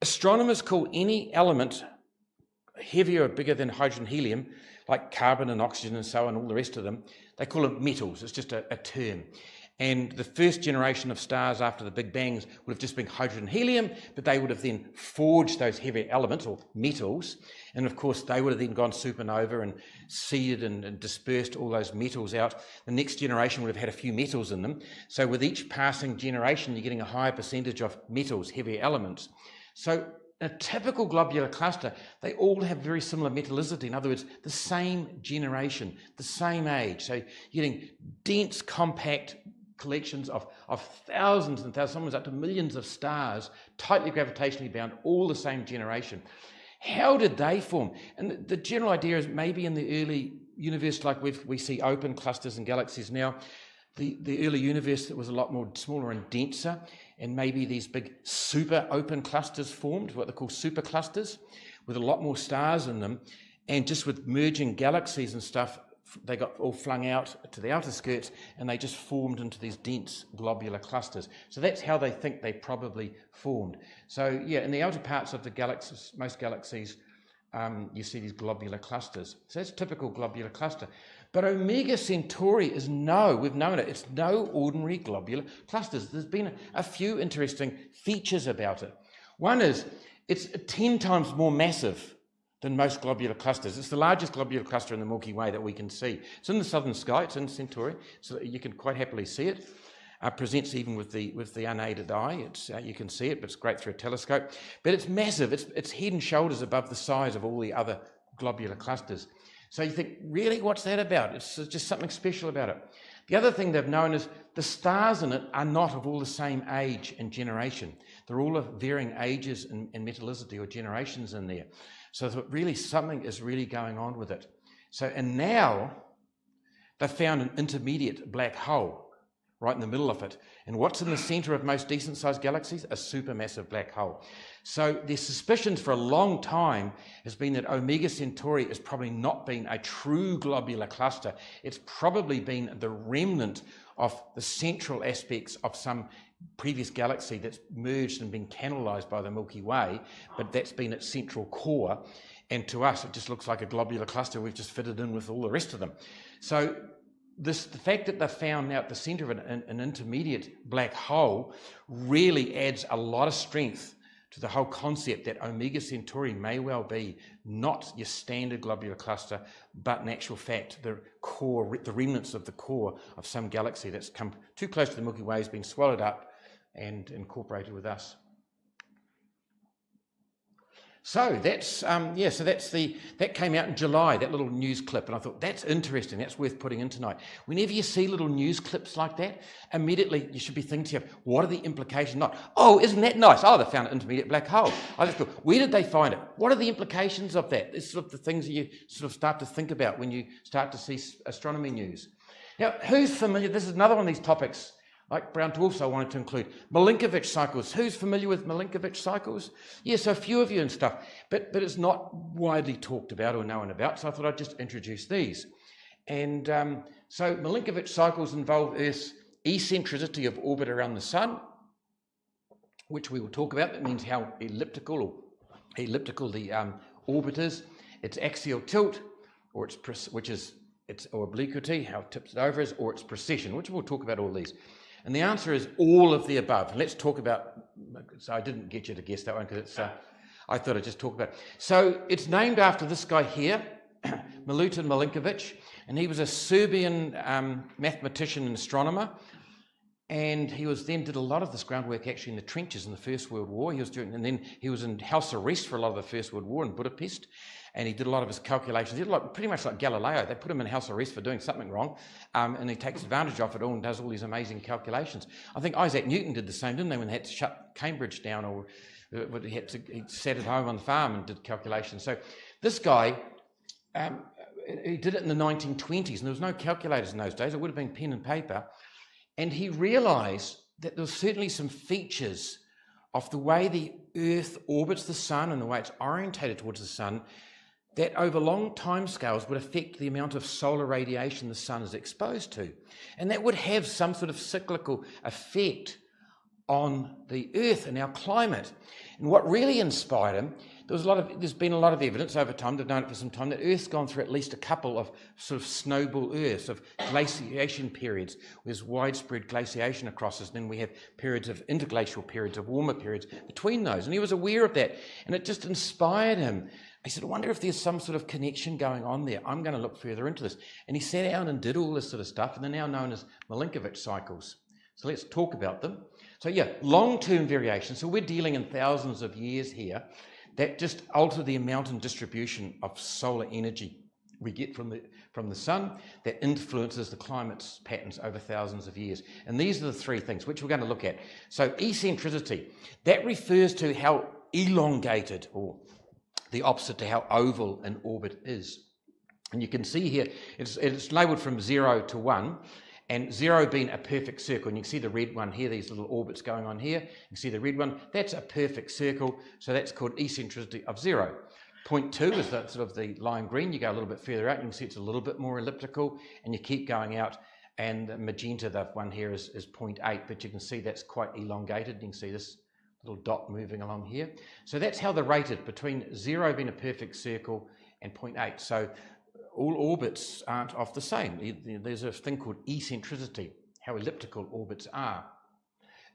Astronomers call any element heavier or bigger than hydrogen helium, like carbon and oxygen and so on, all the rest of them, they call them metals. It's just a term. And the first generation of stars after the Big Bangs would have just been hydrogen helium, but they would have then forged those heavier elements, or metals, and of course they would have then gone supernova and seeded and dispersed all those metals out. The next generation would have had a few metals in them. So with each passing generation, you're getting a higher percentage of metals, heavier elements. So in a typical globular cluster, they all have very similar metallicity. In other words, the same generation, the same age. So you're getting dense, compact collections of thousands and thousands, sometimes up to millions of stars, tightly gravitationally bound, all the same generation. How did they form? And the general idea is maybe in the early universe, like we see open clusters and galaxies now, the early universe that was a lot more smaller and denser, and maybe these big super open clusters formed, what they call superclusters, with a lot more stars in them, and just with merging galaxies and stuff, they got all flung out to the outer skirts, and they just formed into these dense globular clusters. So that's how they think they probably formed. So yeah, in the outer parts of the galaxies, most galaxies, you see these globular clusters. So that's a typical globular cluster. But Omega Centauri we've known it, it's no ordinary globular clusters. There's been a few interesting features about it. One is, it's 10 times more massive than most globular clusters. It's the largest globular cluster in the Milky Way that we can see. It's in the southern sky, it's in Centauri, so you can quite happily see it. Presents even with the unaided eye. You can see it, but it's great through a telescope. But it's massive. It's head and shoulders above the size of all the other globular clusters. So you think, really, what's that about? It's just something special about it. The other thing they've known is the stars in it are not of all the same age and generation. They're all of varying ages and metallicity, or generations in there. So really something is really going on with it. So, and now they've found an intermediate black hole right in the middle of it. And what's in the centre of most decent-sized galaxies? A supermassive black hole. So their suspicions for a long time has been that Omega Centauri has probably not been a true globular cluster. It's probably been the remnant of the central aspects of some previous galaxy that's merged and been canalized by the Milky Way, but that's been its central core. And to us, it just looks like a globular cluster we've just fitted in with all the rest of them. So the fact that they've found now at the centre of an intermediate black hole really adds a lot of strength to the whole concept that Omega Centauri may well be not your standard globular cluster, but in actual fact, the remnants of the core of some galaxy that's come too close to the Milky Way, has been swallowed up and incorporated with us. So that's that came out in July, that little news clip, and I thought that's interesting, that's worth putting in tonight. Whenever you see little news clips like that, immediately you should be thinking to yourself, what are the implications? Not, oh, isn't that nice? Oh, they found an intermediate black hole. I just thought, where did they find it? What are the implications of that? It's sort of the things that you sort of start to think about when you start to see astronomy news. Now, who's familiar? This is another one of these topics, like brown dwarfs, I wanted to include. Milankovitch cycles. Who's familiar with Milankovitch cycles? Yes, a few of you and stuff, but it's not widely talked about or known about, so I thought I'd just introduce these. And so Milankovitch cycles involve Earth's eccentricity of orbit around the Sun, which we will talk about. That means how elliptical the orbit is, its axial tilt, or its obliquity, how it tips it over is, or its precession, which we'll talk about all these. And the answer is all of the above. And let's talk about, so I didn't get you to guess that one because it's, I thought I'd just talk about it. So it's named after this guy here, Milutin Milankovitch, and he was a Serbian mathematician and astronomer. And he did a lot of this groundwork actually in the trenches in the First World War. And then he was in house arrest for a lot of the First World War in Budapest, and he did a lot of his calculations. He did pretty much like Galileo. They put him in house arrest for doing something wrong, and he takes advantage of it all and does all these amazing calculations. I think Isaac Newton did the same, didn't they, when they had to shut Cambridge down, or he sat at home on the farm and did calculations. So this guy, he did it in the 1920s, and there was no calculators in those days. It would have been pen and paper. And he realised that there were certainly some features of the way the Earth orbits the sun and the way it's orientated towards the sun that over long timescales would affect the amount of solar radiation the sun is exposed to. And that would have some sort of cyclical effect on the Earth and our climate. And what really inspired him, there's been a lot of evidence over time, they've known it for some time, that Earth's gone through at least a couple of sort of snowball Earths, of glaciation periods. There's widespread glaciation across us, and then we have periods of interglacial periods, of warmer periods between those. And he was aware of that, and it just inspired him. He said, I wonder if there's some sort of connection going on there. I'm going to look further into this. And he sat down and did all this sort of stuff, and they're now known as Milankovitch cycles. So let's talk about them. So yeah, long-term variation. So we're dealing in thousands of years here that just alter the amount and distribution of solar energy we get from the sun that influences the climate's patterns over thousands of years. And these are the three things which we're going to look at. So eccentricity, that refers to how elongated, or the opposite to how oval an orbit is. And you can see here, it's labelled from 0 to 1, and 0 being a perfect circle. And you can see the red one here, these little orbits going on here. You can see the red one, that's a perfect circle, so that's called eccentricity of 0. 0.2 is the sort of the lime green. You go a little bit further out, you can see it's a little bit more elliptical, and you keep going out, and the magenta, the one here is 0.8, but you can see that's quite elongated. You can see this little dot moving along here. So that's how they're rated, between 0 being a perfect circle and 0.8. So all orbits aren't of the same. There's a thing called eccentricity, how elliptical orbits are.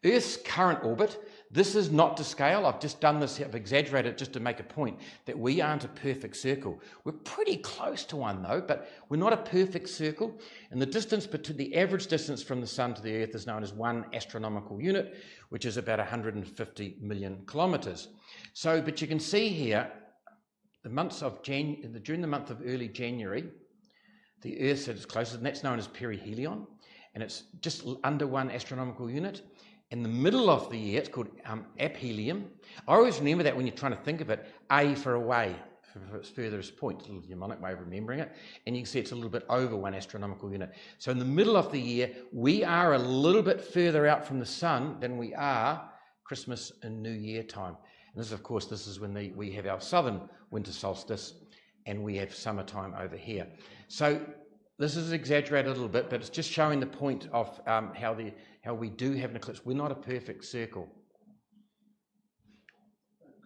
Earth's current orbit, this is not to scale. I've just done this, I've exaggerated just to make a point that we aren't a perfect circle. We're pretty close to one though, but we're not a perfect circle. And the distance between the average distance from the sun to the Earth is known as 1 astronomical unit, which is about 150 million kilometres. So, but you can see here, the months of during the month of early January, the Earth's at its closest, and that's known as perihelion, and it's just under 1 astronomical unit. In the middle of the year, it's called aphelion. I always remember that when you're trying to think of it, A for away, for its furthest point, a little mnemonic way of remembering it, and you can see it's a little bit over 1 astronomical unit. So in the middle of the year, we are a little bit further out from the sun than we are Christmas and New Year time. And this, of course, this is when we have our southern winter solstice, and we have summertime over here. So this is exaggerated a little bit, but it's just showing the point of how we do have an eclipse. We're not a perfect circle.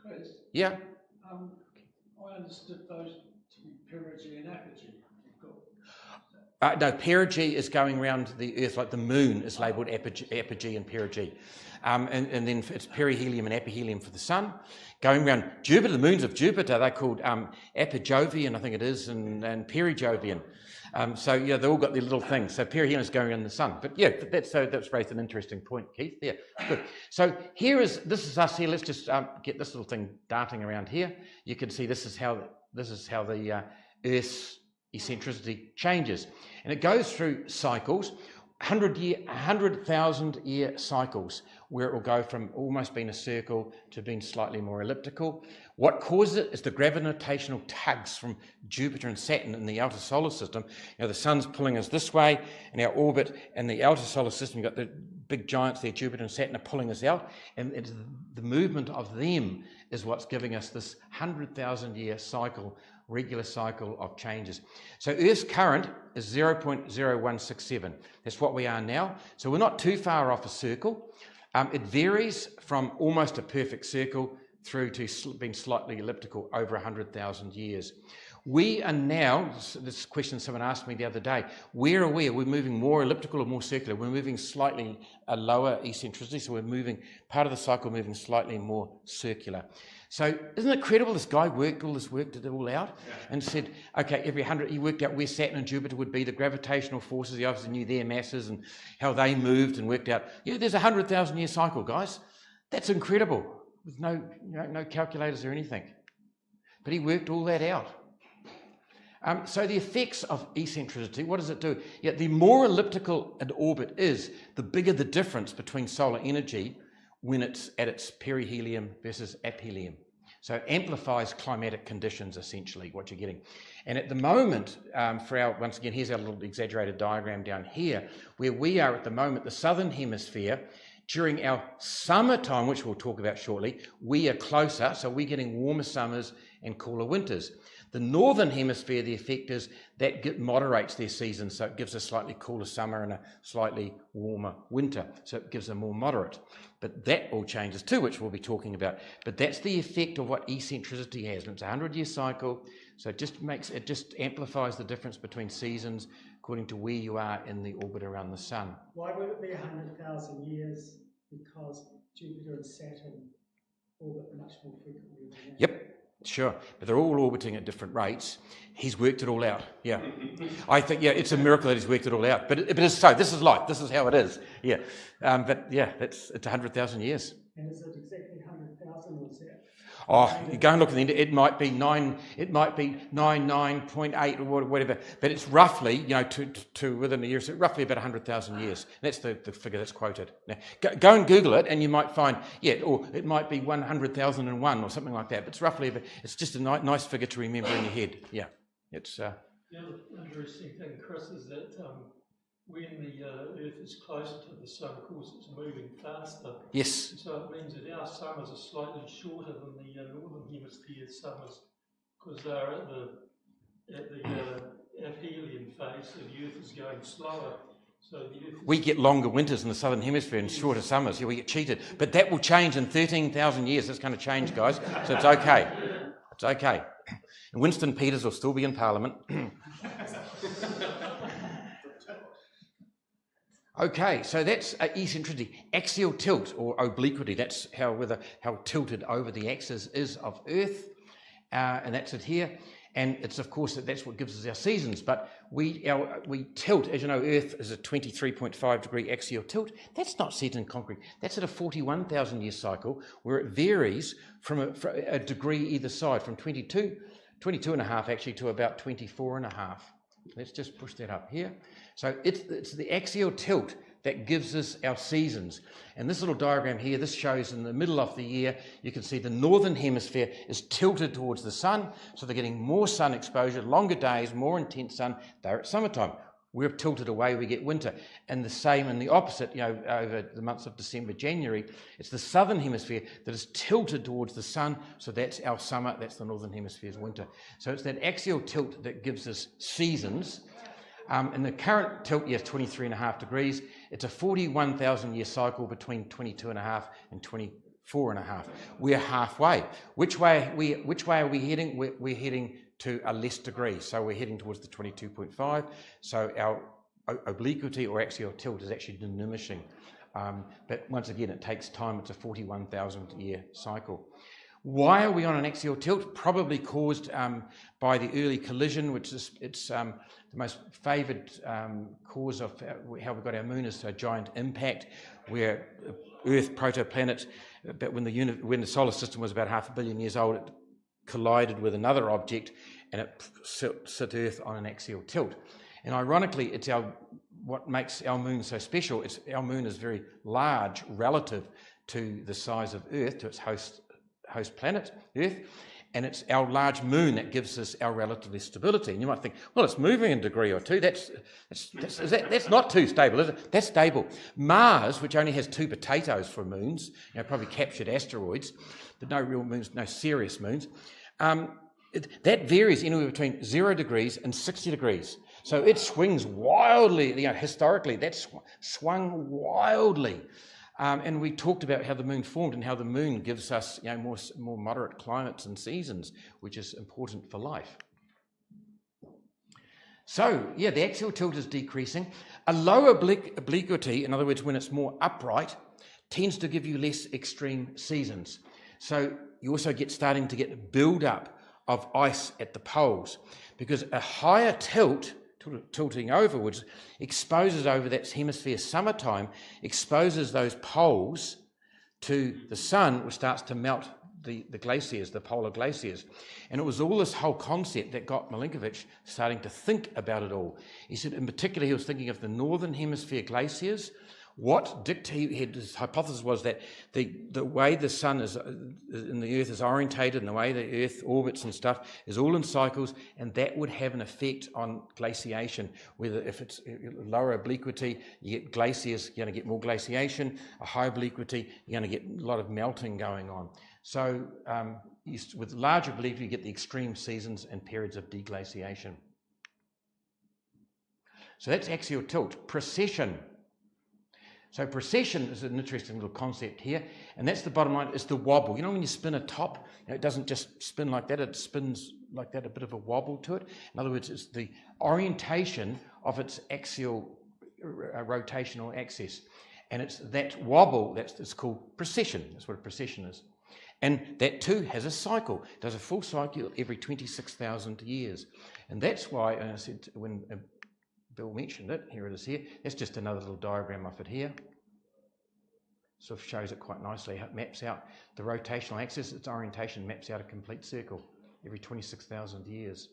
Chris? Yeah? I understood those to be perigee and apogee. No, perigee is going around the Earth like the moon is labelled apogee and perigee. And then it's perihelion and aphelion for the sun. Going around Jupiter, the moons of Jupiter, they're called apojovian, I think it is, and perijovian. So yeah, they've all got their little things. So perihelion is going around the sun. But yeah, that's raised an interesting point, Keith. Yeah, good. So this is us here. Let's just get this little thing darting around here. You can see this is how the Earth's eccentricity changes, and it goes through cycles, 100,000 year cycles, where it will go from almost being a circle to being slightly more elliptical. What causes it is the gravitational tugs from Jupiter and Saturn in the outer solar system. You know, the sun's pulling us this way in our orbit, and the outer solar system, you've got the big giants there, Jupiter and Saturn, are pulling us out, and it's the movement of them is what's giving us this 100,000 year cycle, regular cycle of changes. So Earth's current is 0.0167. That's what we are now. So we're not too far off a circle. It varies from almost a perfect circle through to being slightly elliptical over 100,000 years. We are now, this question someone asked me the other day, where are we? Are we moving more elliptical or more circular? We're moving slightly a lower eccentricity, so we're moving, part of the cycle moving slightly more circular. So isn't it incredible? This guy worked all this work, did it all out, and said, okay, every 100, he worked out where Saturn and Jupiter would be, the gravitational forces, he obviously knew their masses and how they moved, and worked out, yeah, there's a 100,000 year cycle, guys. That's incredible, with no calculators or anything. But he worked all that out. So the effects of eccentricity, what does it do? Yeah, the more elliptical an orbit is, the bigger the difference between solar energy when it's at its perihelion versus aphelion. So it amplifies climatic conditions, essentially, what you're getting. And at the moment, once again, here's our little exaggerated diagram down here, where we are at the moment, the southern hemisphere, during our summertime, which we'll talk about shortly, we are closer, so we're getting warmer summers and cooler winters. The northern hemisphere, the effect is that moderates their seasons, so it gives a slightly cooler summer and a slightly warmer winter, so it gives a more moderate. But that all changes too, which we'll be talking about. But that's the effect of what eccentricity has. And it's a 100-year cycle, so it just amplifies the difference between seasons according to where you are in the orbit around the sun. Why would it be 100,000 years? Because Jupiter and Saturn orbit much more frequently than that. Yep. Sure, but they're all orbiting at different rates. He's worked it all out, yeah. I think, yeah, it's a miracle that he's worked it all out. But it's so, this is life, this is how it is, yeah. But yeah, it's 100,000 years. And is it exactly 100,000 or is that? Oh, you go and look at the end, it might be 99.8 or whatever, but it's roughly, to within a year, so roughly about 100,000 years. That's the figure that's quoted. Now, go and Google it and you might find, or it might be 100,001 or something like that, but it's roughly, it's just a nice figure to remember in your head, yeah. It's. The other interesting thing, Chris, is that when the Earth is closer to the Sun, of course, it's moving faster. Yes. So it means that our summers are slightly shorter than the northern hemisphere summers, because they're at the aphelion phase, so the Earth is going slower. So the Earth we get longer winters in the southern hemisphere and shorter summers. Yeah, we get cheated, but that will change in 13,000 years. That's going to change, guys. So it's okay. It's okay. And Winston Peters will still be in Parliament. Okay, so that's eccentricity. Axial tilt or obliquity, that's how tilted over the axis is of Earth, and that's it here. And it's, of course, that's what gives us our seasons. But we tilt, as you know, Earth is a 23.5 degree axial tilt. That's not set in concrete. That's at a 41,000 year cycle where it varies from a degree either side, from 22 and a half actually to about 24 and a half. Let's just push that up here. So it's the axial tilt that gives us our seasons. And this little diagram here, this shows in the middle of the year, you can see the northern hemisphere is tilted towards the sun, so they're getting more sun exposure, longer days, more intense sun. They're at summertime. We're tilted away, we get winter. And the same and the opposite, over the months of December, January, it's the southern hemisphere that is tilted towards the sun, so that's our summer, that's the northern hemisphere's winter. So it's that axial tilt that gives us seasons. And the current tilt, yes, 23.5 degrees. It's a 41,000 year cycle between 22.5 and 24.5. We're halfway. Which way are we heading? We're heading to a less degree. So we're heading towards the 22.5. So our obliquity or axial tilt is actually diminishing. But once again, it takes time. It's a 41,000 year cycle. Why are we on an axial tilt? Probably caused by the early collision, which is the most favoured cause of how we got our moon is a giant impact, where Earth protoplanets, but when the solar system was about 500 million years old, it collided with another object and it set Earth on an axial tilt. And ironically, it's what makes our moon so special. Our moon is very large relative to the size of Earth, to its host planet, Earth, and it's our large moon that gives us our relative stability. And you might think, well, it's moving a degree or two. That's not too stable, is it? That's stable. Mars, which only has 2 potatoes for moons, probably captured asteroids, but no real moons, no serious moons, that varies anywhere between 0 degrees and 60 degrees. So it swings wildly, historically, that's swung wildly. And we talked about how the moon formed and how the moon gives us more moderate climates and seasons, which is important for life. So, yeah, the axial tilt is decreasing. A lower obliquity, in other words, when it's more upright, tends to give you less extreme seasons. So you also starting to get build-up of ice at the poles, because a higher tilt, tilting overwards, exposes over that hemisphere summertime, exposes those poles to the sun, which starts to melt the glaciers, the polar glaciers. And it was all this whole concept that got Milankovitch starting to think about it all. He said, in particular, he was thinking of the northern hemisphere glaciers. His hypothesis was that the way the sun is and the earth is orientated and the way the earth orbits and stuff is all in cycles, and that would have an effect on glaciation. Whether if it's lower obliquity, you get glaciers, you're going to get more glaciation. A high obliquity, you're going to get a lot of melting going on. So with large obliquity, you get the extreme seasons and periods of deglaciation. So that's axial tilt. Precession. So precession is an interesting little concept here, and that's the bottom line, is the wobble. You know when you spin a top, it doesn't just spin like that, it spins like that, a bit of a wobble to it. In other words, it's the orientation of its axial rotational axis. And it's that wobble that's called precession. That's what a precession is. And that too has a cycle. It does a full cycle every 26,000 years. And that's why, and I said when Bill mentioned it, here it is here. That's just another little diagram of it here. Sort of shows it quite nicely. It maps out the rotational axis. Its orientation maps out a complete circle every 26,000 years.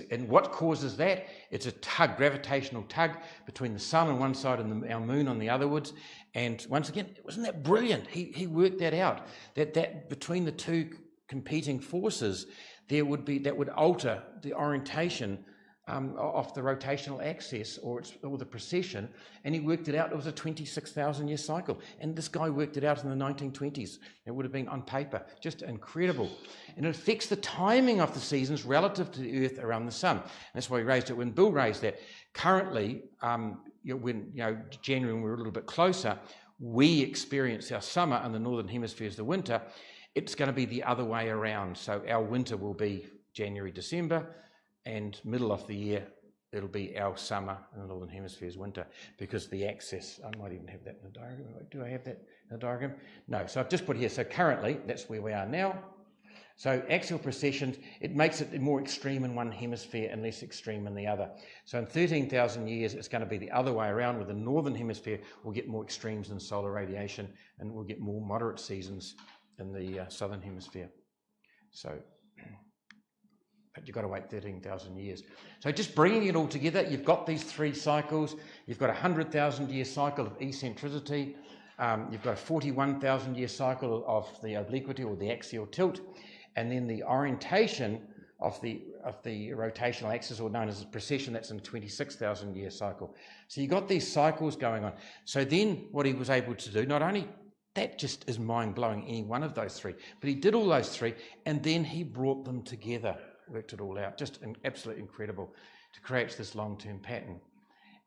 And what causes that? It's a tug, gravitational tug between the sun on one side and our moon on the otherwards. And once again, wasn't that brilliant? He worked that out. That between the two competing forces, that would alter the orientation of the rotational axis or the precession, and he worked it out. It was a 26,000 year cycle, and this guy worked it out in the 1920s. It would have been on paper, just incredible. And it affects the timing of the seasons relative to the Earth around the sun. And that's why he raised it when Bill raised that. Currently, when January, when we're a little bit closer, we experience our summer and the northern hemisphere is the winter. It's going to be the other way around. So our winter will be January, December, and middle of the year, it'll be our summer and the northern hemisphere's winter, because the axis, I might even have that in the diagram. Do I have that in the diagram? No, so I've just put here. So currently, that's where we are now. So axial precessions, it makes it more extreme in one hemisphere and less extreme in the other. So in 13,000 years, it's going to be the other way around, where the northern hemisphere will get more extremes in solar radiation, and we'll get more moderate seasons in the southern hemisphere. So, but you've got to wait 13,000 years. So just bringing it all together, you've got these three cycles. You've got a 100,000 year cycle of eccentricity. You've got a 41,000 year cycle of the obliquity or the axial tilt. And then the orientation of the rotational axis, or known as the precession, that's in a 26,000 year cycle. So you've got these cycles going on. So then what he was able to do, not only that just is mind-blowing, any one of those three, but he did all those three, and then he brought them together. Worked it all out, just absolutely incredible to create this long-term pattern.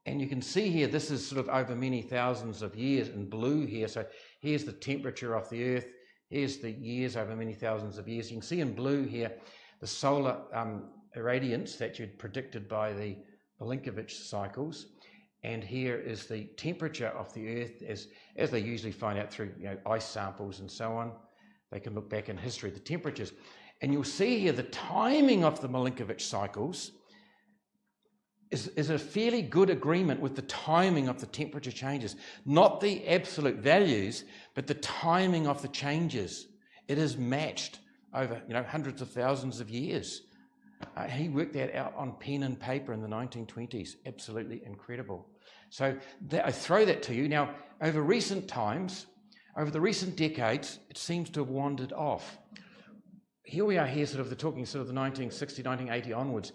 And you can see here, this is sort of over many thousands of years in blue here. So here's the temperature of the Earth. Here's the years over many thousands of years. You can see in blue here the solar irradiance that you'd predicted by the Milankovitch cycles. And here is the temperature of the Earth as they usually find out through ice samples and so on. They can look back in history, the temperatures. And you'll see here the timing of the Milankovitch cycles is a fairly good agreement with the timing of the temperature changes. Not the absolute values, but the timing of the changes. It is matched over hundreds of thousands of years. He worked that out on pen and paper in the 1920s. Absolutely incredible. So I throw that to you. Now, over recent times, over the recent decades, it seems to have wandered off. Here we are here, the 1960, 1980 onwards.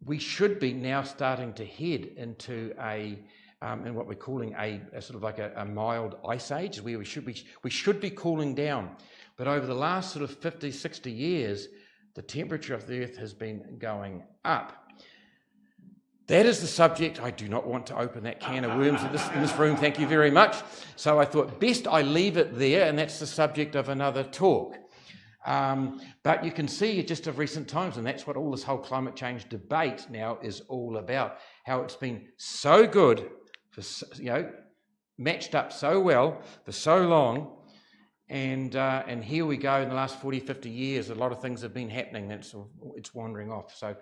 We should be now starting to head into in what we're calling a sort of like a mild ice age, where we should be cooling down. But over the last sort of 50, 60 years, the temperature of the Earth has been going up. That is the subject. I do not want to open that can of worms in this room, thank you very much. So I thought best I leave it there, and that's the subject of another talk. But you can see just of recent times, and that's what all this whole climate change debate now is all about, how it's been so good, for, matched up so well for so long, and here we go in the last 40, 50 years, a lot of things have been happening, it's wandering off. So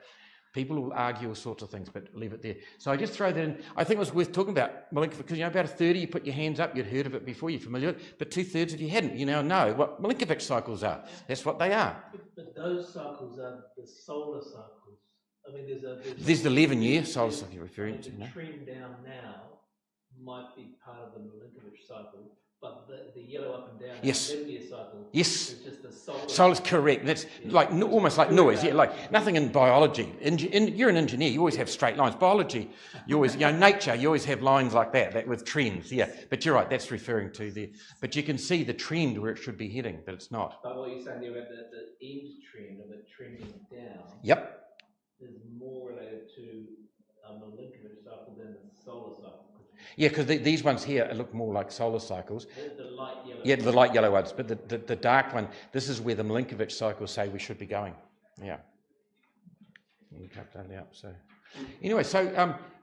people will argue all sorts of things, but leave it there. So I just throw that in. I think it was worth talking about Milankovitch, because about a third of you put your hands up, you'd heard of it before, you're familiar with it, but 2/3 of you hadn't. You now know what Milankovitch cycles are. That's what they are. But those cycles are the solar cycles. I mean, There's the 11-year solar cycle you're referring to. The trend down now might be part of the Milankovitch cycle, but the yellow up and down, Yes. the 11-year cycle, Yes. is just the solar. Solar's correct. That's like almost like noise. Yeah, like nothing in biology. You're an engineer. You always have straight lines. Biology, you always, nature, you always have lines like that with trends. Yeah, but you're right. That's referring to But you can see the trend where it should be heading, but it's not. But what you're saying there about the end trend of it trending down. Yep. Is more related to a Milankovitch cycle than the solar cycle. Yeah, because these ones here look more like solar cycles. The light yellow. Yeah, the light yellow ones, but the dark one, this is where the Milankovitch cycles say we should be going. Yeah. You cut that out. So anyway,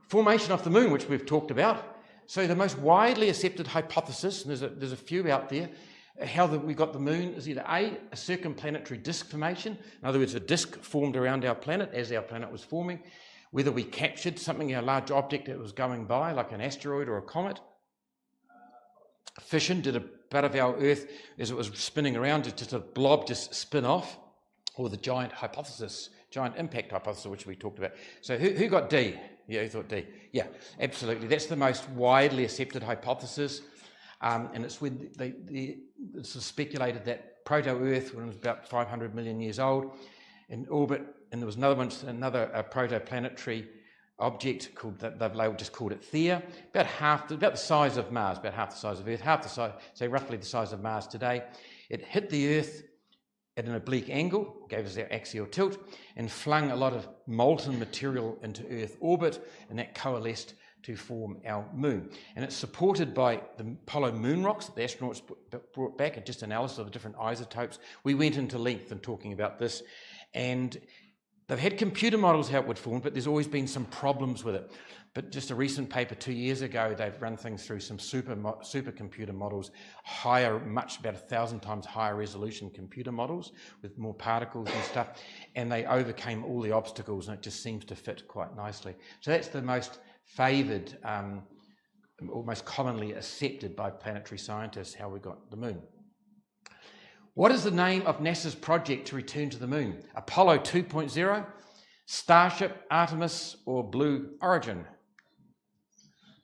formation of the moon, which we've talked about. So the most widely accepted hypothesis, and there's a few out there, how we got the moon is either a circumplanetary disk formation, in other words, a disk formed around our planet as our planet was forming, whether we captured something, a large object that was going by, like an asteroid or a comet. Fission did a part of our Earth as it was spinning around, just a blob just spin off, or the giant impact hypothesis, which we talked about. So who got D? Yeah, who thought D? Yeah, absolutely. That's the most widely accepted hypothesis. And it's when it's speculated that proto-Earth, when it was about 500 million years old, in orbit, and there was another protoplanetary object called, they've just called it Theia, about the size of Mars, about half the size of Earth, half the size, say roughly the size of Mars today. It hit the Earth at an oblique angle, gave us our axial tilt, and flung a lot of molten material into Earth orbit, and that coalesced to form our moon. And it's supported by the Apollo moon rocks that the astronauts brought back, and just analysis of the different isotopes. We went into length in talking about this, and they've had computer models how it would form, but there's always been some problems with it. But just a recent paper 2 years ago, they've run things through some supercomputer models, about 1,000 times higher resolution computer models with more particles and stuff, and they overcame all the obstacles, and it just seems to fit quite nicely. So that's the most favoured, or most commonly accepted by planetary scientists, how we got the moon. What is the name of NASA's project to return to the moon? Apollo 2.0, Starship, Artemis, or Blue Origin?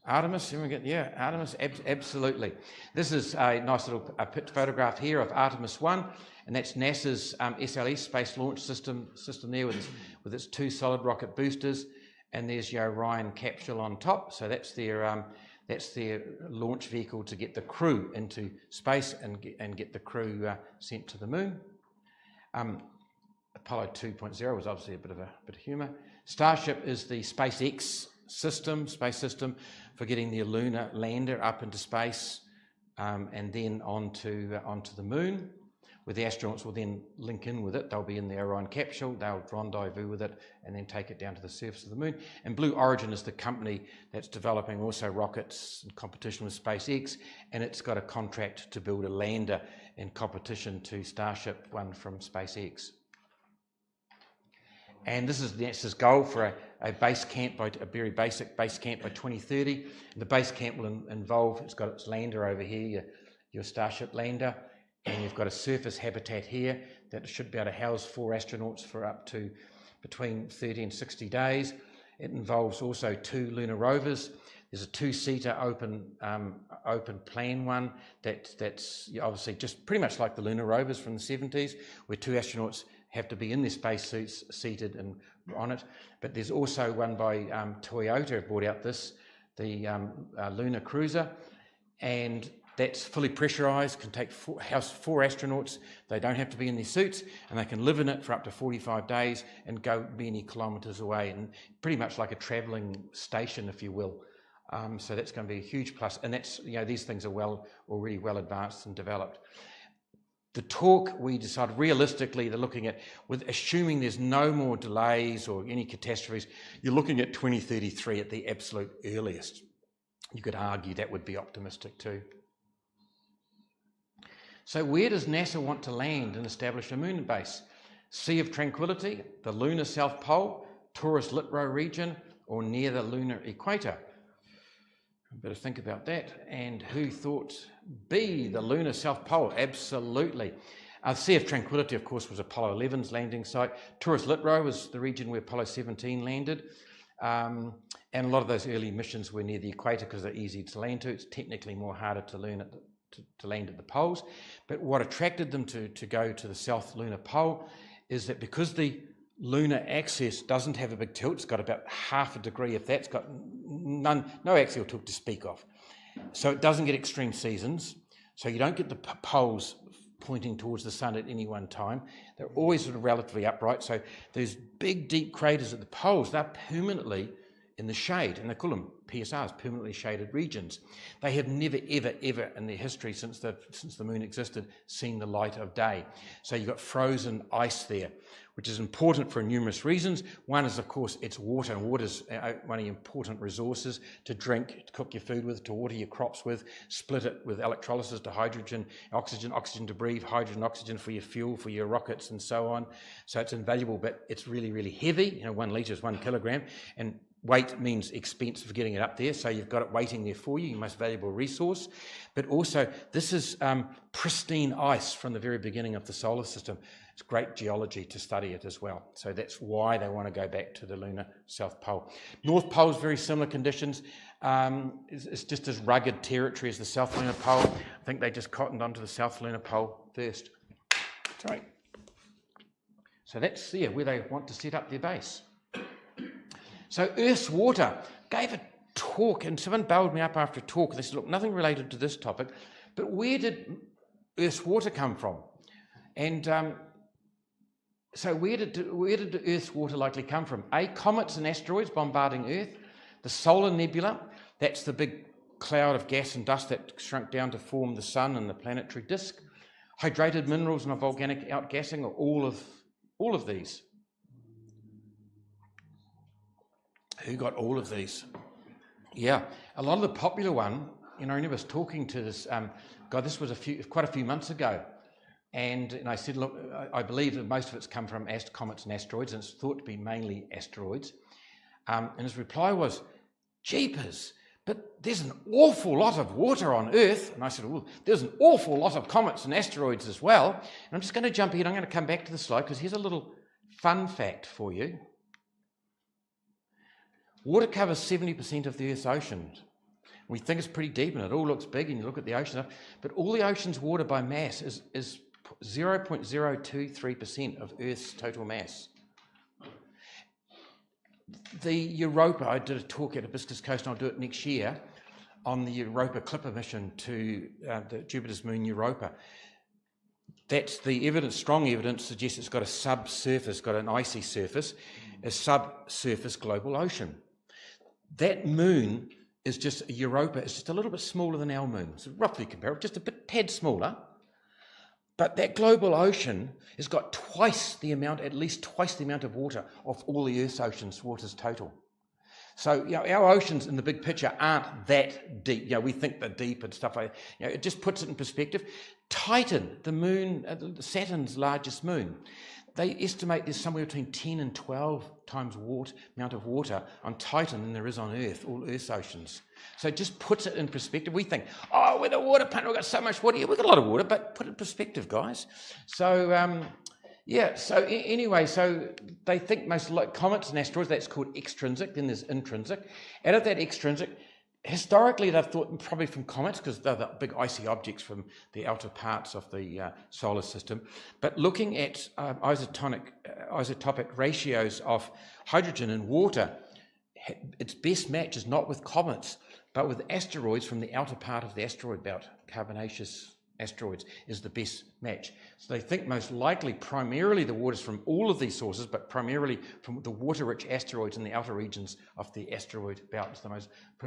Artemis, Artemis, absolutely. This is a nice little photograph here of Artemis 1, and that's NASA's SLS, Space Launch System there with its 2 solid rocket boosters, and there's your Orion capsule on top. So that's their launch vehicle to get the crew into space and get the crew sent to the moon. Apollo 2.0 was obviously a bit of humour. Starship is the SpaceX space system for getting the lunar lander up into space and then onto the moon, where the astronauts will then link in with it. They'll be in the Orion capsule, they'll rendezvous with it, and then take it down to the surface of the moon. And Blue Origin is the company that's developing also rockets in competition with SpaceX, and it's got a contract to build a lander in competition to Starship One from SpaceX. And this is NASA's goal for a base camp, a very basic base camp by 2030. And the base camp will involve, it's got its lander over here, your Starship lander, and you've got a surface habitat here that should be able to house 4 astronauts for up to between 30 and 60 days. It involves also 2 lunar rovers. There's a 2-seater open plan one that's obviously just pretty much like the lunar rovers from the 70s, where 2 astronauts have to be in their spacesuits seated and on it. But there's also one by Toyota brought out the lunar cruiser, and that's fully pressurised, can house 4 astronauts. They don't have to be in their suits, and they can live in it for up to 45 days and go many kilometres away, and pretty much like a travelling station, if you will. So that's going to be a huge plus, and that's, these things are already well advanced and developed. the torque, we decided realistically they're looking at, with assuming there's no more delays or any catastrophes, you're looking at 2033 at the absolute earliest. You could argue that would be optimistic too. So where does NASA want to land and establish a moon base? Sea of Tranquility, the lunar South Pole, Taurus Littrow region, or near the lunar equator? Better think about that. And who thought B, the lunar South Pole? Absolutely. Sea of Tranquility, of course, was Apollo 11's landing site. Taurus Littrow was the region where Apollo 17 landed. And a lot of those early missions were near the equator because they're easy to land to. It's technically more harder to land at the poles. But what attracted them to go to the South Lunar Pole is that because the lunar axis doesn't have a big tilt, it's got about half a degree, if that's got no axial tilt to speak of. So it doesn't get extreme seasons. So you don't get the poles pointing towards the sun at any one time. They're always sort of relatively upright. So those big, deep craters at the poles, they're permanently in the shade, and they call them PSRs, permanently shaded regions. They have never, ever, ever in their history since the moon existed seen the light of day. So you've got frozen ice there, which is important for numerous reasons. One is, of course, it's water, and water is one of the important resources to drink, to cook your food with, to water your crops with, split it with electrolysis to hydrogen, oxygen to breathe, hydrogen, oxygen for your fuel, for your rockets, and so on. So it's invaluable, but it's really, really heavy. 1 litre is 1 kilogram, and weight means expense for getting it up there, so you've got it waiting there for you, your most valuable resource. But also, this is pristine ice from the very beginning of the solar system. It's great geology to study it as well. So that's why they want to go back to the lunar South Pole. North Pole is very similar conditions. It's just as rugged territory as the South Lunar Pole. I think they just cottoned onto the South Lunar Pole first. Sorry. So that's where they want to set up their base. So Earth's water gave a talk, and someone bailed me up after a talk. They said, look, nothing related to this topic, but where did Earth's water come from? And so where did Earth's water likely come from? A, comets and asteroids bombarding Earth. The solar nebula, that's the big cloud of gas and dust that shrunk down to form the sun and the planetary disk. Hydrated minerals and a volcanic outgassing, or all of these. Who got all of these? Yeah, a lot of the popular one, I remember us talking to this guy, this was quite a few months ago, and I said, look, I believe that most of it's come from comets and asteroids, and it's thought to be mainly asteroids. And his reply was, jeepers, but there's an awful lot of water on Earth. And I said, well, there's an awful lot of comets and asteroids as well. And I'm just going to jump ahead, I'm going to come back to the slide, because here's a little fun fact for you. Water covers 70% of the Earth's oceans. We think it's pretty deep and it all looks big, and you look at the ocean, but all the ocean's water by mass is 0.023% of Earth's total mass. The Europa, I did a talk at Hibiscus Coast, and I'll do it next year, on the Europa Clipper mission to Jupiter's moon Europa. That's the evidence, strong evidence suggests it's got a subsurface, got an icy surface, a subsurface global ocean. That moon is just, Europa is just a little bit smaller than our moon. It's roughly comparable, just a tad smaller. But that global ocean has got at least twice the amount of water of all the Earth's oceans, water's total. So, our oceans in the big picture aren't that deep. We think they're deep and stuff like that. It just puts it in perspective. Titan, the moon, Saturn's largest moon, they estimate there's somewhere between 10 and 12 times amount of water on Titan than there is on Earth, all Earth's oceans. So it just puts it in perspective. We think, we're the water planet, we've got so much water. Yeah, we've got a lot of water, but put it in perspective, guys. So, anyway, so they think most comets and asteroids, that's called extrinsic, then there's intrinsic. Out of that extrinsic, historically they've thought probably from comets, because they're the big icy objects from the outer parts of the solar system. But looking at isotopic ratios of hydrogen and water, its best match is not with comets, but with asteroids from the outer part of the asteroid belt, carbonaceous asteroids is the best match. So they think most likely primarily the water's from all of these sources, but primarily from the water-rich asteroids in the outer regions of the asteroid belt,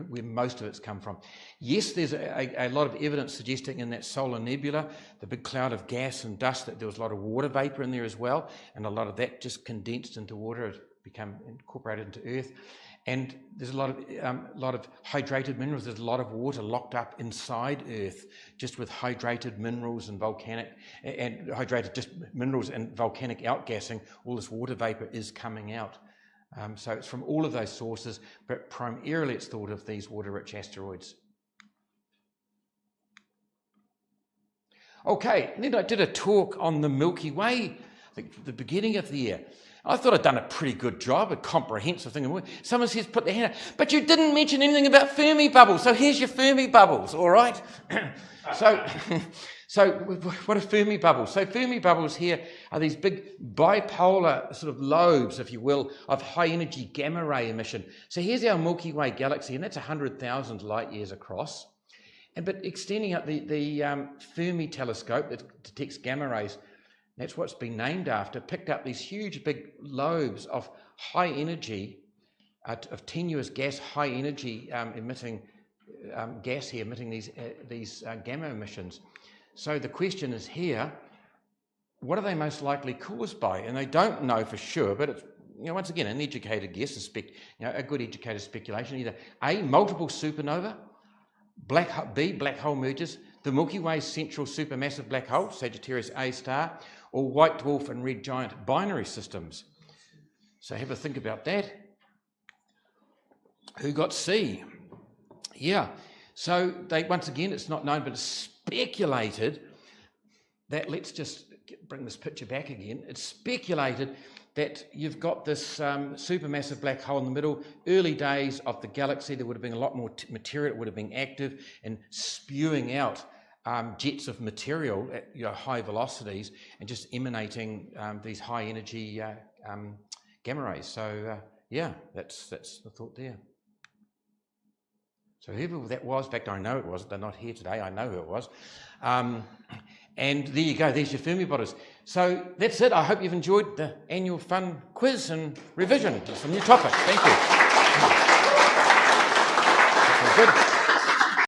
where most of it's come from. Yes, there's a lot of evidence suggesting in that solar nebula, the big cloud of gas and dust, that there was a lot of water vapor in there as well, and a lot of that just condensed into water, it became incorporated into Earth. And there's a lot of hydrated minerals. There's a lot of water locked up inside Earth, just with hydrated minerals and hydrated just minerals and volcanic outgassing. All this water vapor is coming out. So it's from all of those sources, but primarily it's thought of these water-rich asteroids. Okay, and then I did a talk on the Milky Way, I think at the beginning of the year. I thought I'd done a pretty good job, a comprehensive thing. Someone says, put their hand up, but you didn't mention anything about Fermi bubbles. So here's your Fermi bubbles, all right? So what are Fermi bubbles? So Fermi bubbles here are these big bipolar sort of lobes, if you will, of high energy gamma ray emission. So here's our Milky Way galaxy, and that's 100,000 light years across. But extending out the Fermi telescope that detects gamma rays, that's what's been named after, picked up these huge big lobes of high energy, of tenuous gas, high energy emitting gas here, emitting these gamma emissions. So the question is here, what are they most likely caused by? And they don't know for sure, but it's, once again, an educated guess, a good educated speculation, either A, multiple supernova, B, black hole mergers, the Milky Way's central supermassive black hole, Sagittarius A star, or white dwarf and red giant binary systems. So have a think about that. Who got C? Yeah. So once again, it's not known, but it's speculated that, let's just bring this picture back again. It's speculated that you've got this supermassive black hole in the middle. Early days of the galaxy, there would have been a lot more material. It would have been active and spewing out jets of material at high velocities and just emanating these high energy gamma rays. So yeah, that's the thought there. So whoever that was, in fact I know it was, they're not here today, I know who it was. And there you go, there's your Fermi bodies. So that's it, I hope you've enjoyed the annual fun quiz and revision. Some new topic, thank you. Good.